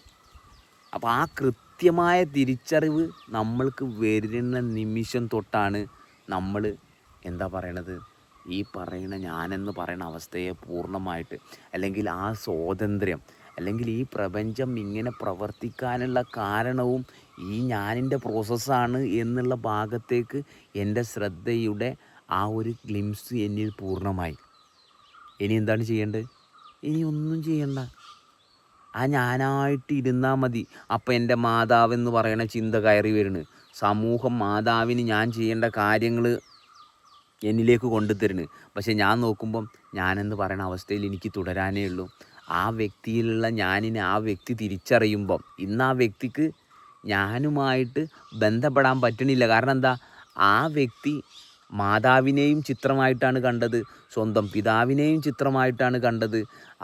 Speaker 1: അപ്പോൾ ആ കൃത്യമായ തിരിച്ചറിവ് നമ്മൾക്ക് വരുന്ന നിമിഷം തൊട്ടാണ് നമ്മൾ ഈ പറയുന്ന ഞാനെന്ന് പറയുന്ന അവസ്ഥയെ പൂർണ്ണമായിട്ട്, അല്ലെങ്കിൽ ആ സ്വാതന്ത്ര്യം, അല്ലെങ്കിൽ ഈ പ്രപഞ്ചം ഇങ്ങനെ പ്രവർത്തിക്കാനുള്ള കാരണവും ഈ ഞാനിൻ്റെ പ്രോസസ്സാണ് എന്നുള്ള ഭാഗത്തേക്ക് എൻ്റെ ശ്രദ്ധയുടെ ആ ഒരു ഗ്ലിംസ് എന്നിൽ പൂർണ്ണമായി. ഇനി എന്താണ് ചെയ്യേണ്ടത്? ഇനി ഒന്നും ചെയ്യണ്ട, ആ ഞാനായിട്ട് ഇരുന്നാൽ മതി. അപ്പം എൻ്റെ മാതാവെന്ന് പറയുന്ന ചിന്ത കയറി വരുന്നു. സമൂഹം മാതാവിന് ഞാൻ ചെയ്യേണ്ട കാര്യങ്ങൾ എന്നിലേക്ക് കൊണ്ടുതരുന്നു. പക്ഷെ ഞാൻ നോക്കുമ്പം ഞാനെന്ന് പറയുന്ന അവസ്ഥയിൽ എനിക്ക് തുടരാനേ ഉള്ളൂ. ആ വ്യക്തിയിലുള്ള ഞാനിനെ ആ വ്യക്തി തിരിച്ചറിയുമ്പം ഇന്ന് ആ വ്യക്തിക്ക് ഞാനുമായിട്ട് ബന്ധപ്പെടാൻ പറ്റണില്ല. കാരണം എന്താ? ആ വ്യക്തി മാതാവിനെയും ചിത്രമായിട്ടാണ് കണ്ടത്, സ്വന്തം പിതാവിനെയും ചിത്രമായിട്ടാണ് കണ്ടത്.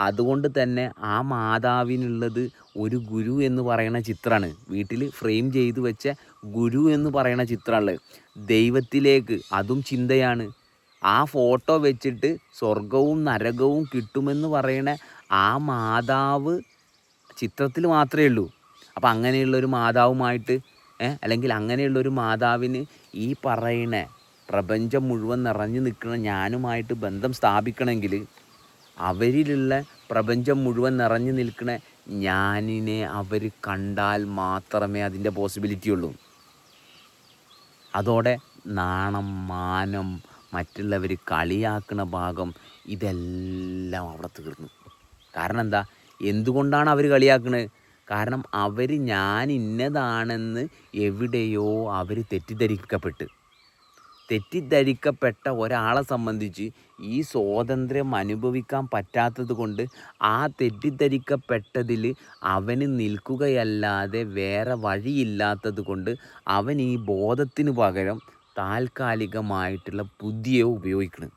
Speaker 1: അതുകൊണ്ട് തന്നെ ആ മാതാവിനുള്ളത് ഒരു ഗുരു എന്ന് പറയുന്ന ചിത്രമാണ്. വീട്ടിൽ ഫ്രെയിം ചെയ്ത് വെച്ച ഗുരു എന്ന് പറയുന്ന ചിത്രമുള്ളത്. ദൈവത്തിലേക്ക് അതും ചിന്തയാണ്. ആ ഫോട്ടോ വെച്ചിട്ട് സ്വർഗവും നരകവും കിട്ടുമെന്ന് പറയണ ആ മാതാവ് ചിത്രത്തിൽ മാത്രമേ ഉള്ളൂ. അപ്പം അങ്ങനെയുള്ളൊരു മാതാവുമായിട്ട് അല്ലെങ്കിൽ അങ്ങനെയുള്ളൊരു മാതാവിന് ഈ പറയണ പ്രപഞ്ചം മുഴുവൻ നിറഞ്ഞു നിൽക്കുന്ന ഞാനുമായിട്ട് ബന്ധം സ്ഥാപിക്കണമെങ്കിൽ അവരിലുള്ള പ്രപഞ്ചം മുഴുവൻ നിറഞ്ഞു നിൽക്കുന്ന ഞാനിനെ അവർ കണ്ടാൽ മാത്രമേ അതിൻ്റെ പോസിബിലിറ്റി ഉള്ളൂ. അതോടെ നാണം, മാനം, മറ്റുള്ളവർ കളിയാക്കുന്ന ഭാഗം ഇതെല്ലാം അവിടെ തീർന്നു. കാരണം എന്താ? എന്തുകൊണ്ടാണ് അവർ കളിയാക്കുന്നത്? കാരണം അവർ ഞാൻ ഇന്നതാണെന്ന് എവിടെയോ അവർ തെറ്റിദ്ധരിക്കപ്പെട്ട ഒരാളെ സംബന്ധിച്ച് ഈ സ്വാതന്ത്ര്യം അനുഭവിക്കാൻ പറ്റാത്തത് കൊണ്ട് ആ തെറ്റിദ്ധരിക്കപ്പെട്ടതിൽ അവന് നിൽക്കുകയല്ലാതെ വേറെ വഴിയില്ലാത്തത് കൊണ്ട് അവൻ ഈ ബോധത്തിന് പകരം താൽക്കാലികമായിട്ടുള്ള ബുദ്ധിയെ ഉപയോഗിക്കണം.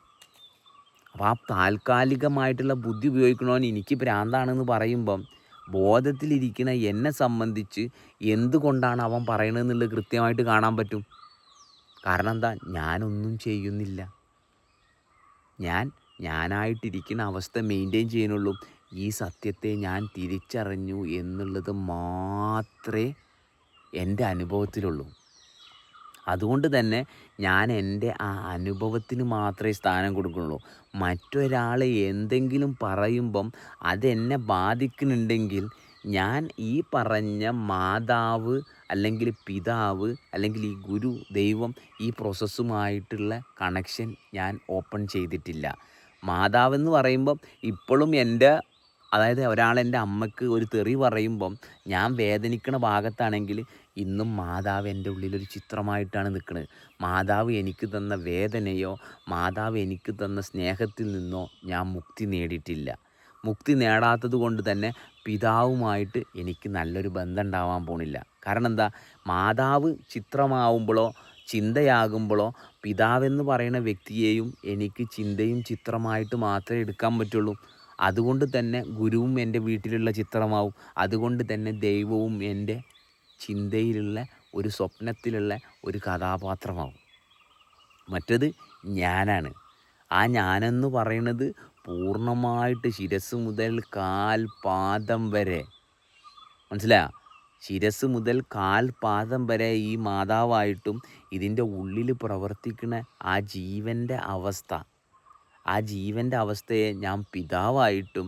Speaker 1: അപ്പോൾ ആ താൽക്കാലികമായിട്ടുള്ള ബുദ്ധി ഉപയോഗിക്കണവൻ എനിക്ക് ഭ്രാന്താണെന്ന് പറയുമ്പം ബോധത്തിലിരിക്കുന്ന എന്നെ സംബന്ധിച്ച് എന്തുകൊണ്ടാണ് അവൻ പറയണതെന്നുള്ളത് കൃത്യമായിട്ട് കാണാൻ പറ്റും. കാരണം എന്താ, ഞാനൊന്നും ചെയ്യുന്നില്ല. ഞാനായിട്ടിരിക്കുന്ന അവസ്ഥ മെയിൻറ്റെയിൻ ചെയ്യുന്നുള്ളൂ. ഈ സത്യത്തെ ഞാൻ തിരിച്ചറിഞ്ഞു എന്നുള്ളത് മാത്രമേ എൻ്റെ അനുഭവത്തിലുള്ളൂ. അതുകൊണ്ട് തന്നെ ഞാൻ എൻ്റെ ആ അനുഭവത്തിന് മാത്രമേ സ്ഥാനം കൊടുക്കുന്നുള്ളൂ. മറ്റൊരാൾ എന്തെങ്കിലും പറയുമ്പം അതെന്നെ ബാധിക്കുന്നുണ്ടെങ്കിൽ ഞാൻ ഈ പറഞ്ഞ മാതാവ് അല്ലെങ്കിൽ പിതാവ് അല്ലെങ്കിൽ ഈ ഗുരു ദൈവം ഈ പ്രോസസ്സുമായിട്ടുള്ള കണക്ഷൻ ഞാൻ ഓപ്പൺ ചെയ്തിട്ടില്ല. മാതാവെന്ന് പറയുമ്പം ഇപ്പോഴും അതായത് ഒരാൾ എൻ്റെ അമ്മയ്ക്ക് ഒരു തെറി പറയുമ്പം ഞാൻ വേദനിക്കണ ഭാഗത്താണെങ്കിൽ ഇന്നും മാതാവ് എൻ്റെ ഉള്ളിലൊരു ചിത്രമായിട്ടാണ് നിൽക്കുന്നത്. മാതാവ് എനിക്ക് തന്ന വേദനയോ മാതാവ് എനിക്ക് തന്ന സ്നേഹത്തിൽ നിന്നോ ഞാൻ മുക്തി നേടിയിട്ടില്ല. മുക്തി നേടാത്തത് കൊണ്ട് തന്നെ പിതാവുമായിട്ട് എനിക്ക് നല്ലൊരു ബന്ധം ഉണ്ടാവാൻ പോണില്ല. കാരണം എന്താ, മാതാവ് ചിത്രമാവുമ്പോഴോ ചിന്തയാകുമ്പോഴോ പിതാവെന്ന് പറയുന്ന വ്യക്തിയെയും എനിക്ക് ചിന്തയും ചിത്രമായിട്ട് മാത്രമേ എടുക്കാൻ പറ്റുള്ളൂ. അതുകൊണ്ട് തന്നെ ഗുരുവും എൻ്റെ വീട്ടിലുള്ള ചിത്രമാവും. അതുകൊണ്ട് തന്നെ ദൈവവും എൻ്റെ ചിന്തയിലുള്ള ഒരു സ്വപ്നത്തിലുള്ള ഒരു കഥാപാത്രമാവും. മറ്റത് ഞാനാണ്. ആ ഞാനെന്ന് പറയുന്നത് പൂർണ്ണമായിട്ട് ശിരസ് മുതൽ കാൽ പാദം വരെ, മനസ്സിലായോ? ശിരസ് മുതൽ കാൽ പാദം വരെ ഈ മാതാവായിട്ടും ഇതിൻ്റെ ഉള്ളിൽ പ്രവർത്തിക്കുന്ന ആ ജീവൻ്റെ അവസ്ഥയെ ഞാൻ പിതാവായിട്ടും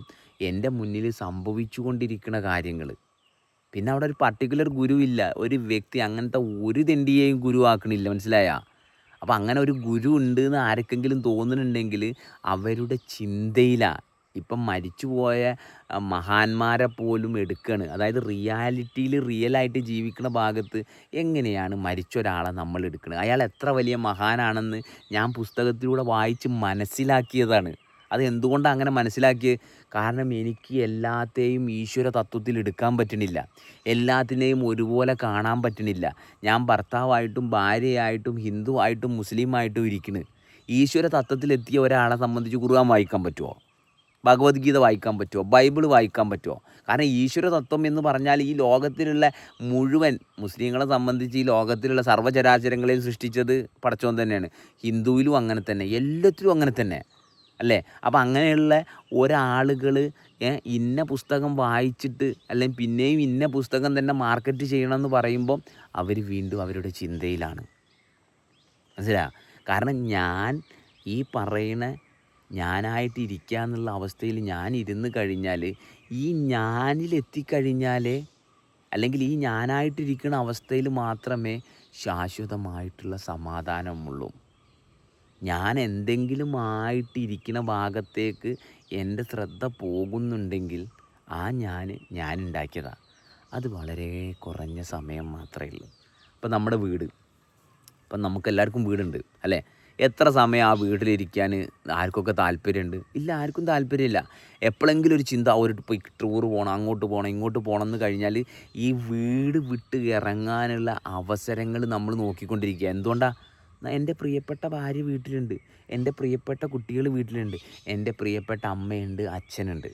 Speaker 1: എൻ്റെ മുന്നിൽ സംഭവിച്ചു കൊണ്ടിരിക്കുന്ന കാര്യങ്ങൾ. പിന്നെ അവിടെ ഒരു പർട്ടിക്കുലർ ഗുരുവില്ല, ഒരു വ്യക്തി അങ്ങനത്തെ ഒരു തെണ്ടിയെയും ഗുരുവാക്കണില്ല. മനസ്സിലായ? അപ്പോൾ അങ്ങനെ ഒരു ഗുരു ഉണ്ട് എന്ന് ആർക്കെങ്കിലും തോന്നുന്നുണ്ടെങ്കിൽ അവരുടെ ചിന്തയിലാണ്. ഇപ്പം മരിച്ചുപോയ മഹാന്മാരെ പോലും എടുക്കുകയാണ്. അതായത് റിയാലിറ്റിയിൽ റിയലായിട്ട് ജീവിക്കുന്ന ഭാഗത്ത് എങ്ങനെയാണ് മരിച്ച ഒരാളെ നമ്മൾ എടുക്കുന്നത്? അയാൾ എത്ര വലിയ മഹാനാണെന്ന് ഞാൻ പുസ്തകത്തിലൂടെ വായിച്ച് മനസ്സിലാക്കിയതാണ്. അത് എന്തുകൊണ്ടാണ് അങ്ങനെ മനസ്സിലാക്കിയത്? കാരണം എനിക്ക് എല്ലാത്തെയും ഈശ്വര തത്വത്തിൽ എടുക്കാൻ പറ്റണില്ല. എല്ലാത്തിനെയും ഒരുപോലെ കാണാൻ പറ്റണില്ല. ഞാൻ ഭർത്താവായിട്ടും ഭാര്യയായിട്ടും ഹിന്ദുവായിട്ടും മുസ്ലിമായിട്ടും ഇരിക്കുന്നു. ഈശ്വര തത്വത്തിലെത്തിയ ഒരാളെ സംബന്ധിച്ച് ഖുർആൻ വായിക്കാൻ പറ്റുമോ? ഭഗവത്ഗീത വായിക്കാൻ പറ്റുമോ? ബൈബിൾ വായിക്കാൻ പറ്റുമോ? കാരണം ഈശ്വര തത്വം എന്ന് പറഞ്ഞാൽ ഈ ലോകത്തിലുള്ള മുഴുവൻ മുസ്ലിങ്ങളെ സംബന്ധിച്ച് ഈ ലോകത്തിലുള്ള സർവ്വചരാചരങ്ങളെയും സൃഷ്ടിച്ചത് പടച്ചോൻ തന്നെയാണ്. ഹിന്ദുവിലും അങ്ങനെ തന്നെ, എല്ലാത്തിലും അങ്ങനെ തന്നെ അല്ലേ? അപ്പോൾ അങ്ങനെയുള്ള ഒരാളുകൾ ഇന്ന പുസ്തകം വായിച്ചിട്ട് അല്ലെങ്കിൽ പിന്നെയും ഇന്ന പുസ്തകം തന്നെ മാർക്കറ്റ് ചെയ്യണമെന്ന് പറയുമ്പം അവർ വീണ്ടും അവരുടെ ചിന്തയിലാണ്. മനസ്സിലായോ? കാരണം ഞാൻ ഈ പറയുന്ന ഞാനായിട്ടിരിക്കുക എന്നുള്ള അവസ്ഥയിൽ ഞാൻ ഇരുന്ന് കഴിഞ്ഞാൽ ഈ ഞാനിലെത്തിക്കഴിഞ്ഞാലേ അല്ലെങ്കിൽ ഈ ഞാനായിട്ടിരിക്കുന്ന അവസ്ഥയിൽ മാത്രമേ ശാശ്വതമായിട്ടുള്ള സമാധാനമുള്ളൂ. ഞാൻ എന്തെങ്കിലും ആയിട്ടിരിക്കുന്ന ഭാഗത്തേക്ക് എൻ്റെ ശ്രദ്ധ പോകുന്നുണ്ടെങ്കിൽ ആ ഞാൻ ഉണ്ടാക്കിയതാണ്. അത് വളരെ കുറഞ്ഞ സമയം മാത്രമേ ഉള്ളൂ. ഇപ്പം നമ്മുടെ വീട്, ഇപ്പം നമുക്കെല്ലാവർക്കും വീടുണ്ട് അല്ലേ? എത്ര സമയം ആ വീട്ടിലിരിക്കാൻ ആർക്കൊക്കെ താല്പര്യമുണ്ട്? ഇല്ല, ആർക്കും താല്പര്യമില്ല. എപ്പോഴെങ്കിലും ഒരു ചിന്ത, പോയി ടൂർ പോകണം, അങ്ങോട്ട് പോകണം, ഇങ്ങോട്ട് പോകണം എന്ന് കഴിഞ്ഞാൽ ഈ വീട് വിട്ട് ഇറങ്ങാനുള്ള അവസരങ്ങൾ നമ്മൾ നോക്കിക്കൊണ്ടിരിക്കുക. എന്തുകൊണ്ടാണ്? എൻ്റെ പ്രിയപ്പെട്ട ഭാര്യ വീട്ടിലുണ്ട്, എൻ്റെ പ്രിയപ്പെട്ട കുട്ടികൾ വീട്ടിലുണ്ട്, എൻ്റെ പ്രിയപ്പെട്ട അമ്മയുണ്ട്, അച്ഛനുണ്ട്.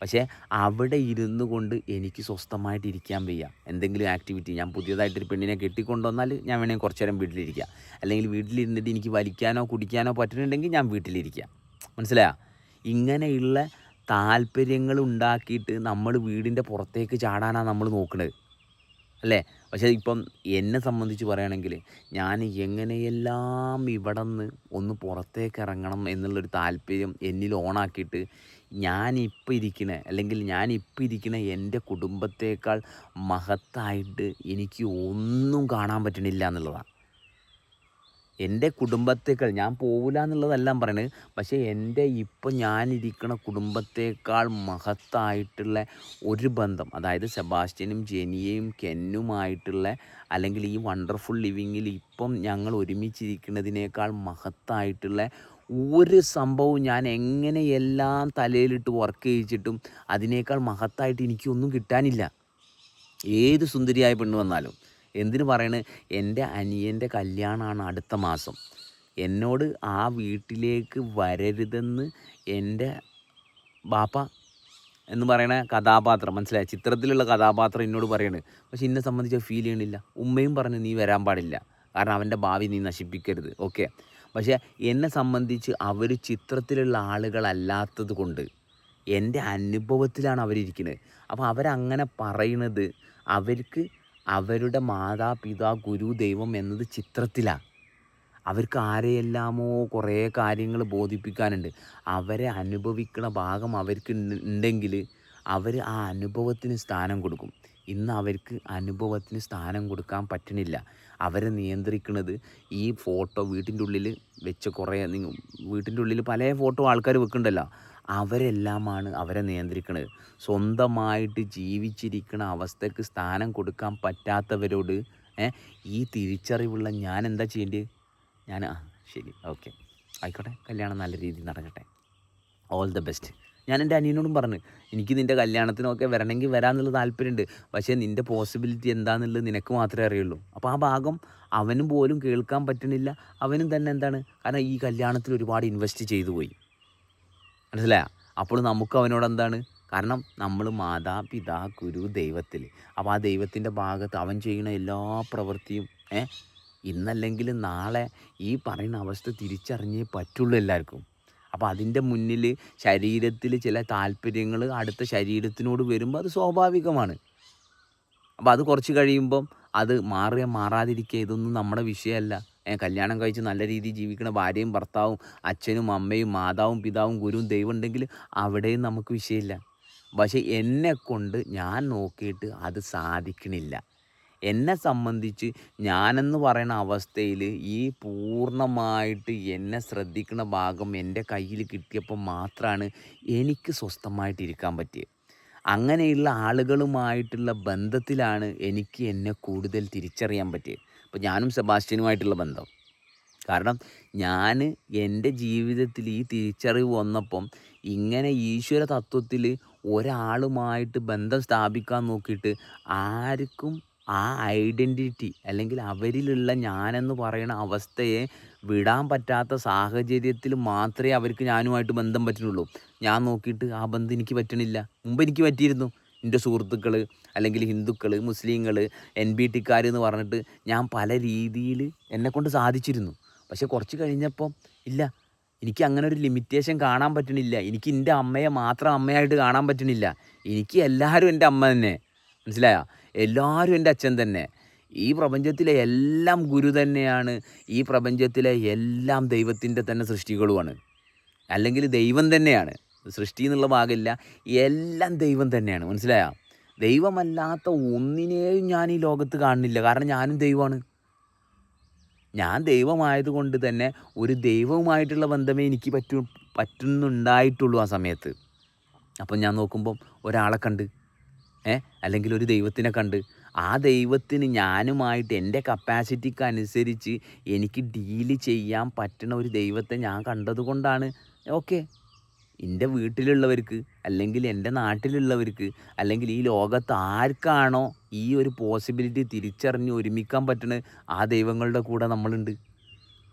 Speaker 1: പക്ഷേ അവിടെ ഇരുന്നു കൊണ്ട് എനിക്ക് സ്വസ്ഥമായിട്ട് ഇരിക്കാൻ വയ്യ. എന്തെങ്കിലും ആക്ടിവിറ്റി, ഞാൻ പുതിയതായിട്ടൊരു പെണ്ണിനെ കെട്ടിക്കൊണ്ടുവന്നാൽ ഞാൻ വേണമെങ്കിൽ കുറച്ച് നേരം വീട്ടിലിരിക്കുക. അല്ലെങ്കിൽ വീട്ടിലിരുന്നിട്ട് എനിക്ക് വലിക്കാനോ കുടിക്കാനോ പറ്റുന്നുണ്ടെങ്കിൽ ഞാൻ വീട്ടിലിരിക്കുക. മനസ്സിലായോ? ഇങ്ങനെയുള്ള താല്പര്യങ്ങൾ ഉണ്ടാക്കിയിട്ട് നമ്മൾ വീടിൻ്റെ പുറത്തേക്ക് ചാടാനാണ് നമ്മൾ നോക്കുന്നത് അല്ലേ? പക്ഷേ ഇപ്പം എന്നെ സംബന്ധിച്ച് പറയുകയാണെങ്കിൽ ഞാൻ എങ്ങനെയെല്ലാം ഇവിടെ നിന്ന് ഒന്ന് പുറത്തേക്ക് ഇറങ്ങണം എന്നുള്ളൊരു താല്പര്യം എന്നിൽ ഓണാക്കിയിട്ട് ഞാനിപ്പോൾ ഇരിക്കുന്ന എൻ്റെ കുടുംബത്തേക്കാൾ മഹത്തായിട്ട് എനിക്ക് ഒന്നും കാണാൻ പറ്റണില്ല എന്നുള്ളതാണ്. എൻ്റെ കുടുംബത്തേക്കാൾ ഞാൻ പോവില്ല എന്നുള്ളതെല്ലാം പറയണത്. പക്ഷേ എൻ്റെ ഇപ്പോൾ ഞാനിരിക്കണ കുടുംബത്തേക്കാൾ മഹത്തായിട്ടുള്ള ഒരു ബന്ധം, അതായത് സെബാസ്റ്റ്യനും ജെനിയയും കെന്നുമായിട്ടുള്ള, അല്ലെങ്കിൽ ഈ വണ്ടർഫുൾ ലിവിങ്ങിൽ ഇപ്പം ഞങ്ങൾ ഒരുമിച്ചിരിക്കുന്നതിനേക്കാൾ മഹത്തായിട്ടുള്ള ഒരു സംഭവവും ഞാൻ എങ്ങനെയെല്ലാം തലയിലിട്ട് വർക്ക് ചെയ്യിച്ചിട്ടും അതിനേക്കാൾ മഹത്തായിട്ട് എനിക്കൊന്നും കിട്ടാനില്ല. ഏത് സുന്ദരിയായ പെണ്ണ് വന്നാലും. എന്തിന് പറയണ്, എൻ്റെ അനിയൻ്റെ കല്യാണമാണ് അടുത്ത മാസം. എന്നോട് ആ വീട്ടിലേക്ക് വരരുതെന്ന് എൻ്റെ ബാപ്പ എന്ന് പറയണ കഥാപാത്രം, മനസ്സിലായ, ചിത്രത്തിലുള്ള കഥാപാത്രം എന്നോട് പറയാണ്. പക്ഷെ എന്നെ സംബന്ധിച്ച് ഫീൽ ചെയ്യണില്ല. ഉമ്മയും പറഞ്ഞു നീ വരാൻ പാടില്ല, കാരണം അവൻ്റെ ഭാവി നീ നശിപ്പിക്കരുത്, ഓക്കെ. പക്ഷേ എന്നെ സംബന്ധിച്ച് അവർ ചിത്രത്തിലുള്ള ആളുകളല്ലാത്തത് കൊണ്ട് എൻ്റെ അനുഭവത്തിലാണ് അവരിയ്ക്കുന്നത്. അപ്പോൾ അവരങ്ങനെ പറയണത് അവർക്ക് അവരുടെ മാതാപിതാ ഗുരു ദൈവം എന്നത് ചിത്രത്തിലാണ്. അവർക്ക് ആരെയെല്ലാമോ കുറേ കാര്യങ്ങൾ ബോധിപ്പിക്കാനുണ്ട്. അവരെ അനുഭവിക്കണ ഭാഗം അവർക്ക് ഉണ്ടെങ്കിൽ അവർ ആ അനുഭവത്തിന് സ്ഥാനം കൊടുക്കും. ഇന്ന് അവർക്ക് അനുഭവത്തിന് സ്ഥാനം കൊടുക്കാൻ പറ്റണില്ല. അവരെ നിയന്ത്രിക്കുന്നത് ഈ ഫോട്ടോ വീട്ടിൻ്റെ ഉള്ളിൽ വെച്ച കുറേ, വീട്ടിൻ്റെ ഉള്ളിൽ പല ഫോട്ടോ ആൾക്കാർ വെക്കുന്നുണ്ടല്ലോ, അവരെല്ലാമാണ് അവരെ നിയന്ത്രിക്കുന്നത്. സ്വന്തമായിട്ട് ജീവിച്ചിരിക്കുന്ന അവസ്ഥയ്ക്ക് സ്ഥാനം കൊടുക്കാൻ പറ്റാത്തവരോട് ഈ തിരിച്ചറിവുള്ള ഞാൻ എന്താ ചെയ്യേണ്ടത്? ശരി, ഓക്കെ, ആയിക്കോട്ടെ, കല്യാണം നല്ല രീതിയിൽ നടക്കട്ടെ, ഓൾ ദ ബെസ്റ്റ്. ഞാൻ എൻ്റെ അനിയനോടും പറഞ്ഞു, എനിക്ക് നിൻ്റെ കല്യാണത്തിനൊക്കെ വരണമെങ്കിൽ വരാമെന്നുള്ള താല്പര്യമുണ്ട്, പക്ഷേ നിൻ്റെ പോസിബിലിറ്റി എന്താണെന്നുള്ളത് നിനക്ക് മാത്രമേ അറിയുള്ളൂ. അപ്പോൾ ആ ഭാഗം അവനും പോലും കേൾക്കാൻ പറ്റണില്ല. അവനും തന്നെ എന്താണ്, കാരണം ഈ കല്യാണത്തിൽ ഒരുപാട് ഇൻവെസ്റ്റ് ചെയ്തു പോയി, മനസ്സിലായോ? അപ്പോൾ നമുക്ക് അവനോട് എന്താണ്, കാരണം നമ്മൾ മാതാപിതാ ഗുരു ദൈവത്തിൽ, അപ്പോൾ ആ ദൈവത്തിൻ്റെ ഭാഗത്ത് അവൻ ചെയ്യുന്ന എല്ലാ പ്രവൃത്തിയും ഇന്നല്ലെങ്കിൽ നാളെ ഈ പറയുന്ന അവസ്ഥ തിരിച്ചറിഞ്ഞേ പറ്റുള്ളൂ എല്ലാവർക്കും. അപ്പോൾ അതിൻ്റെ മുന്നിൽ ശരീരത്തിൽ ചില താല്പര്യങ്ങൾ അടുത്ത ശരീരത്തിനോട് വരുമ്പോൾ അത് സ്വാഭാവികമാണ്. അപ്പോൾ അത് കുറച്ച് കഴിയുമ്പം അത് മാറാതിരിക്കുക, ഇതൊന്നും നമ്മുടെ വിഷയമല്ല. കല്യാണം കഴിച്ച് നല്ല രീതിയിൽ ജീവിക്കുന്ന ഭാര്യയും ഭർത്താവും അച്ഛനും അമ്മയും മാതാവും പിതാവും ഗുരുവും ദൈവം ഉണ്ടെങ്കിൽ അവിടെയും നമുക്ക് വിഷയമില്ല. പക്ഷേ എന്നെക്കൊണ്ട് ഞാൻ നോക്കിയിട്ട് അത് സാധിക്കണില്ല. എന്നെ സംബന്ധിച്ച് ഞാനെന്ന് പറയുന്ന അവസ്ഥയിൽ ഈ പൂർണ്ണമായിട്ട് എന്നെ ശ്രദ്ധിക്കുന്ന ഭാഗം എൻ്റെ കയ്യിൽ കിട്ടിയപ്പോൾ മാത്രമാണ് എനിക്ക് സ്വസ്ഥമായിട്ടിരിക്കാൻ പറ്റിയത്. അങ്ങനെയുള്ള ആളുകളുമായിട്ടുള്ള ബന്ധത്തിലാണ് എനിക്ക് എന്നെ കൂടുതൽ തിരിച്ചറിയാൻ പറ്റിയത്. ഇപ്പോൾ ഞാനും സെബാസ്റ്റ്യനുമായിട്ടുള്ള ബന്ധം, കാരണം ഞാൻ എൻ്റെ ജീവിതത്തിൽ ഈ തിരിച്ചറിവ് വന്നപ്പം ഇങ്ങനെ ഈശ്വര തത്വത്തിൽ ഒരാളുമായിട്ട് ബന്ധം സ്ഥാപിക്കാൻ നോക്കിയിട്ട് ആർക്കും ആ ഐഡൻറ്റിറ്റി അല്ലെങ്കിൽ അവരിലുള്ള ഞാനെന്ന് പറയുന്ന അവസ്ഥയെ വിടാൻ പറ്റാത്ത സാഹചര്യത്തിൽ മാത്രമേ അവർക്ക് ഞാനുമായിട്ട് ബന്ധം പറ്റുന്നുള്ളൂ. ഞാൻ നോക്കിയിട്ട് ആ ബന്ധം എനിക്ക് പറ്റണില്ല. മുമ്പ് എനിക്ക് പറ്റിയിരുന്നു. എൻ്റെ സുഹൃത്തുക്കൾ അല്ലെങ്കിൽ ഹിന്ദുക്കൾ, മുസ്ലിങ്ങൾ, NBTക്കാർ എന്ന് പറഞ്ഞിട്ട് ഞാൻ പല രീതിയിൽ എന്നെക്കൊണ്ട് സാധിച്ചിരുന്നു. പക്ഷെ കുറച്ച് കഴിഞ്ഞപ്പം ഇല്ല, എനിക്ക് അങ്ങനെ ഒരു ലിമിറ്റേഷൻ കാണാൻ പറ്റണില്ല. എനിക്ക് എൻ്റെ അമ്മയെ മാത്രം അമ്മയായിട്ട് കാണാൻ പറ്റണില്ല. എനിക്ക് എല്ലാവരും എൻ്റെ അമ്മ തന്നെ, മനസ്സിലായോ? എല്ലാവരും എൻ്റെ അച്ഛൻ തന്നെ. ഈ പ്രപഞ്ചത്തിലെ എല്ലാം ഗുരു തന്നെയാണ്. ഈ പ്രപഞ്ചത്തിലെ എല്ലാം ദൈവത്തിൻ്റെ തന്നെ സൃഷ്ടികളുമാണ്, അല്ലെങ്കിൽ ദൈവം തന്നെയാണ്. സൃഷ്ടി എന്നുള്ള ഭാഗമില്ല, എല്ലാം ദൈവം തന്നെയാണ്, മനസ്സിലായോ? ദൈവമല്ലാത്ത ഒന്നിനെയും ഞാൻ ഈ ലോകത്ത് കാണുന്നില്ല, കാരണം ഞാനും ദൈവമാണ്. ഞാൻ ദൈവമായതുകൊണ്ട് തന്നെ ഒരു ദൈവവുമായിട്ടുള്ള ബന്ധമേ എനിക്ക് പറ്റുന്നുണ്ടായിട്ടുള്ളൂ ആ സമയത്ത്. അപ്പം ഞാൻ നോക്കുമ്പം ഒരാളെ കണ്ട് അല്ലെങ്കിൽ ഒരു ദൈവത്തിനെ കണ്ട്, ആ ദൈവത്തിന് ഞാനുമായിട്ട് എൻ്റെ കപ്പാസിറ്റിക്ക് അനുസരിച്ച് എനിക്ക് ഡീല് ചെയ്യാൻ പറ്റുന്ന ഒരു ദൈവത്തെ ഞാൻ കണ്ടതുകൊണ്ടാണ്. ഓക്കെ, എൻ്റെ വീട്ടിലുള്ളവർക്ക് അല്ലെങ്കിൽ എൻ്റെ നാട്ടിലുള്ളവർക്ക് അല്ലെങ്കിൽ ഈ ലോകത്ത് ആർക്കാണോ ഈ ഒരു പോസിബിലിറ്റി തിരിച്ചറിഞ്ഞ് ഒരുമിക്കാൻ പറ്റുന്നത്, ആ ദൈവങ്ങളുടെ കൂടെ നമ്മളുണ്ട്.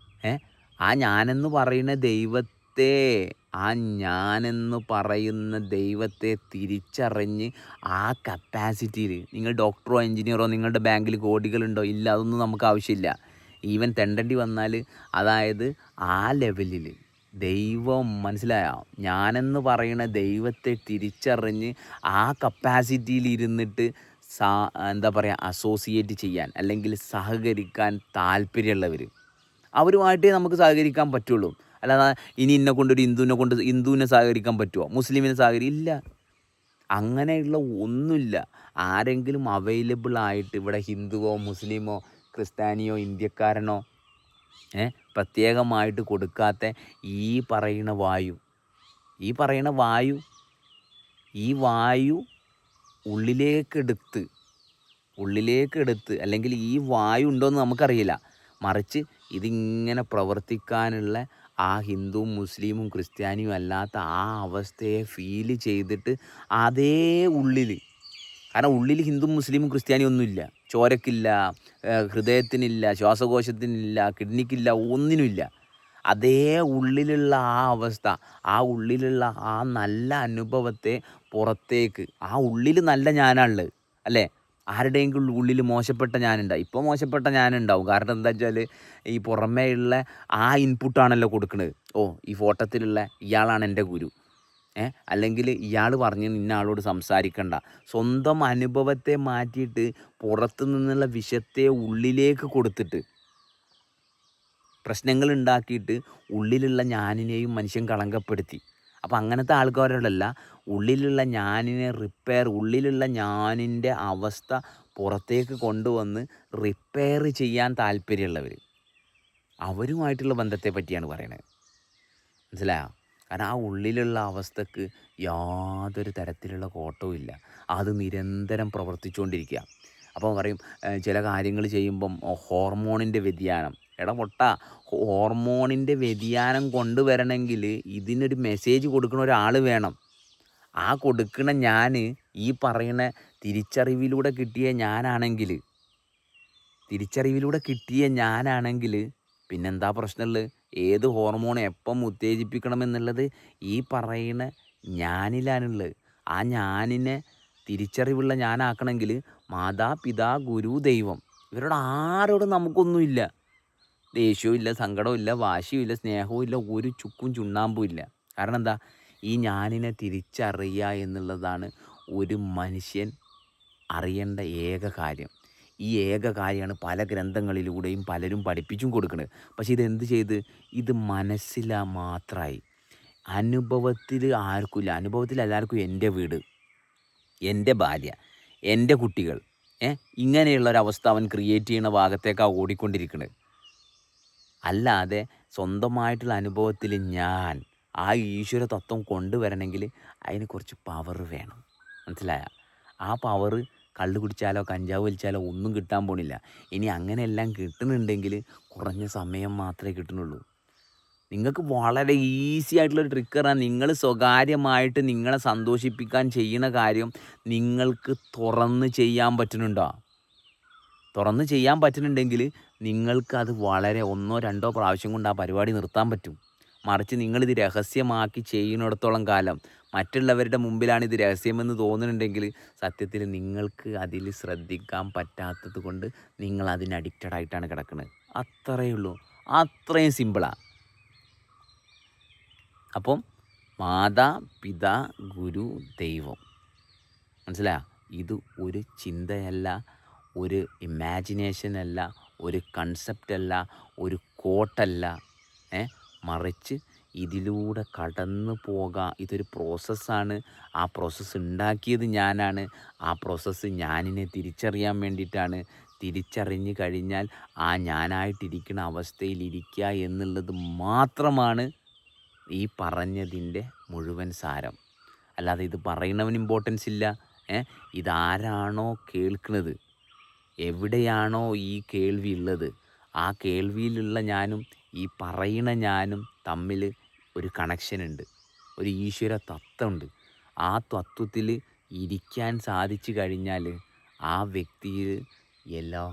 Speaker 1: ആ ഞാനെന്ന് പറയുന്ന ദൈവത്തെ തിരിച്ചറിഞ്ഞ് ആ കപ്പാസിറ്റിയിൽ, നിങ്ങൾ ഡോക്ടറോ എൻജിനീയറോ, നിങ്ങളുടെ ബാങ്കിൽ കോടികളുണ്ടോ ഇല്ല, അതൊന്നും നമുക്ക് ആവശ്യമില്ല. ഈവൻ തെണ്ടേണ്ടി വന്നാൽ, അതായത് ആ ലെവലിൽ ദൈവം, മനസ്സിലായോ? ഞാനെന്ന് പറയുന്ന ദൈവത്തെ തിരിച്ചറിഞ്ഞ് ആ കപ്പാസിറ്റിയിൽ ഇരുന്നിട്ട് എന്താ പറയുക, അസോസിയേറ്റ് ചെയ്യാൻ അല്ലെങ്കിൽ സഹകരിക്കാൻ താല്പര്യമുള്ളവർ, അവരുമായിട്ടേ നമുക്ക് സഹകരിക്കാൻ പറ്റുള്ളൂ. അല്ലാതെ ഇനി എന്നെ കൊണ്ടൊരു ഹിന്ദുവിനെ സഹകരിക്കാൻ പറ്റുമോ, മുസ്ലിമിനെ ഇല്ല. അങ്ങനെയുള്ള ഒന്നുമില്ല. ആരെങ്കിലും അവൈലബിൾ ആയിട്ട് ഇവിടെ ഹിന്ദുവോ മുസ്ലിമോ ക്രിസ്ത്യാനിയോ ഇന്ത്യക്കാരനോ പ്രത്യേകമായിട്ട് കൊടുക്കാത്ത ഈ പറയുന്ന വായു ഈ പറയുന്ന വായു ഈ വായു ഉള്ളിലേക്കെടുത്ത് അല്ലെങ്കിൽ ഈ വായു ഉണ്ടോയെന്ന് നമുക്കറിയില്ല. മറിച്ച് ഇതിങ്ങനെ പ്രവർത്തിക്കാനുള്ള ആ ഹിന്ദുവും മുസ്ലിമും ക്രിസ്ത്യാനിയും അല്ലാത്ത ആ അവസ്ഥയെ ഫീല് ചെയ്തിട്ട് അതേ ഉള്ളിൽ, കാരണം ഉള്ളിൽ ഹിന്ദു മുസ്ലിമും ക്രിസ്ത്യാനിയും ഒന്നുമില്ല, ചോരക്കില്ല, ഹൃദയത്തിനില്ല, ശ്വാസകോശത്തിനില്ല, കിഡ്നിക്കില്ല, ഒന്നിനുമില്ല. അതേ ഉള്ളിലുള്ള ആ അവസ്ഥ, ആ ഉള്ളിലുള്ള ആ നല്ല അനുഭവത്തെ പുറത്തേക്ക്, ആ ഉള്ളിൽ നല്ല ഞാനാണുള്ളത് അല്ലേ. ആരുടെയെങ്കിലും ഉള്ളിൽ മോശപ്പെട്ട ഞാനുണ്ടാവും. ഇപ്പോൾ മോശപ്പെട്ട ഞാനുണ്ടാവും. കാരണം എന്താ വെച്ചാൽ ഈ പുറമേയുള്ള ആ ഇൻപുട്ടാണല്ലോ കൊടുക്കുന്നത്. ഈ ഫോട്ടോത്തിലുള്ള ഇയാളാണ് എൻ്റെ ഗുരു, അല്ലെങ്കിൽ ഇയാൾ പറഞ്ഞ് ഇന്ന ആളോട് സംസാരിക്കണ്ട. സ്വന്തം അനുഭവത്തെ മാറ്റിയിട്ട് പുറത്തു നിന്നുള്ള വിഷത്തെ ഉള്ളിലേക്ക് കൊടുത്തിട്ട് പ്രശ്നങ്ങൾ ഉണ്ടാക്കിയിട്ട് ഉള്ളിലുള്ള ഞാനിനെയും മനുഷ്യൻ കളങ്കപ്പെടുത്തി. അപ്പം അങ്ങനത്തെ ആൾക്കാരോടല്ല, ഉള്ളിലുള്ള ഞാനിനെ ഉള്ളിലുള്ള ഞാനിൻ്റെ അവസ്ഥ പുറത്തേക്ക് കൊണ്ടുവന്ന് റിപ്പയർ ചെയ്യാൻ താല്പര്യമുള്ളവർ, അവരുമായിട്ടുള്ള ബന്ധത്തെ പറ്റിയാണ് പറയണത്. മനസ്സിലായോ? കാരണം ആ ഉള്ളിലുള്ള അവസ്ഥക്ക് യാതൊരു തരത്തിലുള്ള കോട്ടവും ഇല്ല. അത് നിരന്തരം പ്രവർത്തിച്ചുകൊണ്ടിരിക്കുക. അപ്പോൾ പറയും ചില കാര്യങ്ങൾ ചെയ്യുമ്പം ഹോർമോണിൻ്റെ വ്യതിയാനം. എടാ പൊട്ടാ, ഹോർമോണിൻ്റെ വ്യതിയാനം കൊണ്ടുവരണമെങ്കിൽ ഇതിനൊരു മെസ്സേജ് കൊടുക്കുന്ന ഒരാൾ വേണം. ആ കൊടുക്കണ ഞാൻ ഈ പറയുന്ന തിരിച്ചറിവിലൂടെ കിട്ടിയ ഞാനാണെങ്കിൽ പിന്നെന്താ പ്രശ്നമുള്ളത്? ഏത് ഹോർമോൺ എപ്പം ഉത്തേജിപ്പിക്കണമെന്നുള്ളത് ഈ പറയുന്ന ഞാനിലാണുള്ളത്. ആ ഞാനിനെ തിരിച്ചറിവുള്ള ഞാനാക്കണമെങ്കിൽ മാതാ പിതാ ഗുരു ദൈവം ഇവരോട് ആരോടും നമുക്കൊന്നുമില്ല. ദേഷ്യവും ഇല്ല, സങ്കടവും ഇല്ല, വാശിയും ഇല്ല, സ്നേഹവും ഇല്ല, ഒരു ചുക്കും ചുണ്ണാമ്പും ഇല്ല. കാരണം എന്താ? ഈ ഞാനിനെ തിരിച്ചറിയുക എന്നുള്ളതാണ് ഒരു മനുഷ്യൻ അറിയേണ്ട ഏക കാര്യം. ഈ ഏക കാര്യമാണ് പല ഗ്രന്ഥങ്ങളിലൂടെയും പലരും പഠിപ്പിച്ചും കൊടുക്കുന്നത്. പക്ഷേ ഇതെന്ത് ചെയ്ത്? ഇത് മനസ്സിലാ മാത്രമായി. അനുഭവത്തിൽ ആർക്കുമില്ല. അനുഭവത്തിൽ എല്ലാവർക്കും എൻ്റെ വീട്, എൻ്റെ ഭാര്യ, എൻ്റെ കുട്ടികൾ, ഇങ്ങനെയുള്ളൊരവസ്ഥ അവൻ ക്രിയേറ്റ് ചെയ്യുന്ന ഭാഗത്തേക്കാണ് ഓടിക്കൊണ്ടിരിക്കുന്നത്. അല്ലാതെ സ്വന്തമായിട്ടുള്ള അനുഭവത്തിൽ ഞാൻ ആ ഈശ്വര തത്വം കൊണ്ടുവരണമെങ്കിൽ അതിന് കുറച്ച് പവർ വേണം. മനസ്സിലായ? ആ പവർ കള്ള് കുടിച്ചാലോ കഞ്ചാവ് വലിച്ചാലോ ഒന്നും കിട്ടാൻ പോണില്ല. ഇനി അങ്ങനെയെല്ലാം കിട്ടുന്നുണ്ടെങ്കിൽ കുറഞ്ഞ സമയം മാത്രമേ കിട്ടുന്നുള്ളൂ. നിങ്ങൾക്ക് വളരെ ഈസി ആയിട്ടുള്ളൊരു ട്രിക്ക് പറഞ്ഞാൽ, നിങ്ങൾ സ്വകാര്യമായിട്ട് നിങ്ങളെ സന്തോഷിപ്പിക്കാൻ ചെയ്യുന്ന കാര്യം നിങ്ങൾക്ക് തുറന്ന് ചെയ്യാൻ പറ്റുന്നുണ്ടോ? തുറന്ന് ചെയ്യാൻ പറ്റുന്നുണ്ടെങ്കിൽ നിങ്ങൾക്കത് വളരെ 1 2 പ്രാവശ്യം കൊണ്ട് ആ പരിപാടി നിർത്താൻ പറ്റും. മറിച്ച് നിങ്ങളിത് രഹസ്യമാക്കി ചെയ്യുന്നിടത്തോളം കാലം, മറ്റുള്ളവരുടെ മുമ്പിലാണ് ഇത് രഹസ്യമെന്ന് തോന്നുന്നുണ്ടെങ്കിൽ സത്യത്തിൽ നിങ്ങൾക്ക് അതിൽ ശ്രദ്ധിക്കാൻ പറ്റാത്തത് കൊണ്ട് നിങ്ങൾ അതിന് അഡിക്റ്റഡ് ആയിട്ടാണ് കിടക്കുന്നത്. അത്രയേ ഉള്ളൂ. അത്രയും സിമ്പിളാണ്. അപ്പം മാതാ പിതാ ഗുരു ദൈവം, മനസ്സിലായോ? ഇത് ഒരു ചിന്തയല്ല, ഒരു ഇമാജിനേഷൻ അല്ല, ഒരു കൺസെപ്റ്റ് അല്ല, ഒരു കോട്ടല്ല, മറിച്ച് ഇതിലൂടെ കടന്നു പോകാൻ ഇതൊരു പ്രോസസ്സാണ്. ആ പ്രോസസ്സ് ഉണ്ടാക്കിയത് ഞാനാണ്. ആ പ്രോസസ്സ് ഞാനിനെ തിരിച്ചറിയാൻ വേണ്ടിയിട്ടാണ്. തിരിച്ചറിഞ്ഞ് കഴിഞ്ഞാൽ ആ ഞാനായിട്ടിരിക്കുന്ന അവസ്ഥയിലിരിക്കുക എന്നുള്ളത് മാത്രമാണ് ഈ പറഞ്ഞതിൻ്റെ മുഴുവൻ സാരം. അല്ലാതെ ഇത് പറയുന്നവന് ഇമ്പോർട്ടൻസ് ഇല്ല. ഇതാരാണോ കേൾക്കുന്നത്, എവിടെയാണോ ഈ കേൾവി ഉള്ളത്, ആ കേൾവിയിലുള്ള ഞാനും ഈ പറയുന്ന ഞാനും തമ്മിൽ ഒരു കണക്ഷനുണ്ട്, ഒരു ഈശ്വര തത്വമുണ്ട്. ആ തത്വത്തിൽ ഇരിക്കാൻ സാധിച്ചു കഴിഞ്ഞാൽ ആ വ്യക്തിയിൽ എല്ലാ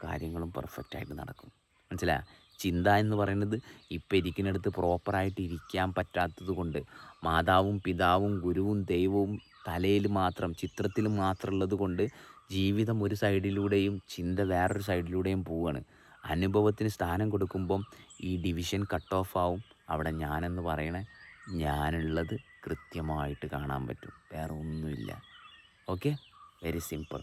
Speaker 1: കാര്യങ്ങളും പെർഫെക്റ്റായിട്ട് നടക്കും. മനസ്സിലായോ? ചിന്ത എന്ന് പറയുന്നത് ഇപ്പം ഇരിക്കുന്നിടത്ത് പ്രോപ്പറായിട്ട് ഇരിക്കാൻ പറ്റാത്തത് കൊണ്ട്, മാതാവും പിതാവും ഗുരുവും ദൈവവും തലയിൽ മാത്രം, ചിത്രത്തിൽ മാത്രം ഉള്ളത് കൊണ്ട് ജീവിതം ഒരു സൈഡിലൂടെയും ചിന്ത വേറൊരു സൈഡിലൂടെയും പോവുകയാണ്. അനുഭവത്തിന് സ്ഥാനം കൊടുക്കുമ്പം ഈ ഡിവിഷൻ കട്ട് ഓഫ് ആവും. അവിടെ ഞാനെന്ന് പറയണ ഞാനുള്ളത് കൃത്യമായിട്ട് കാണാൻ പറ്റും. വേറെ ഒന്നുമില്ല. Okay, very simple.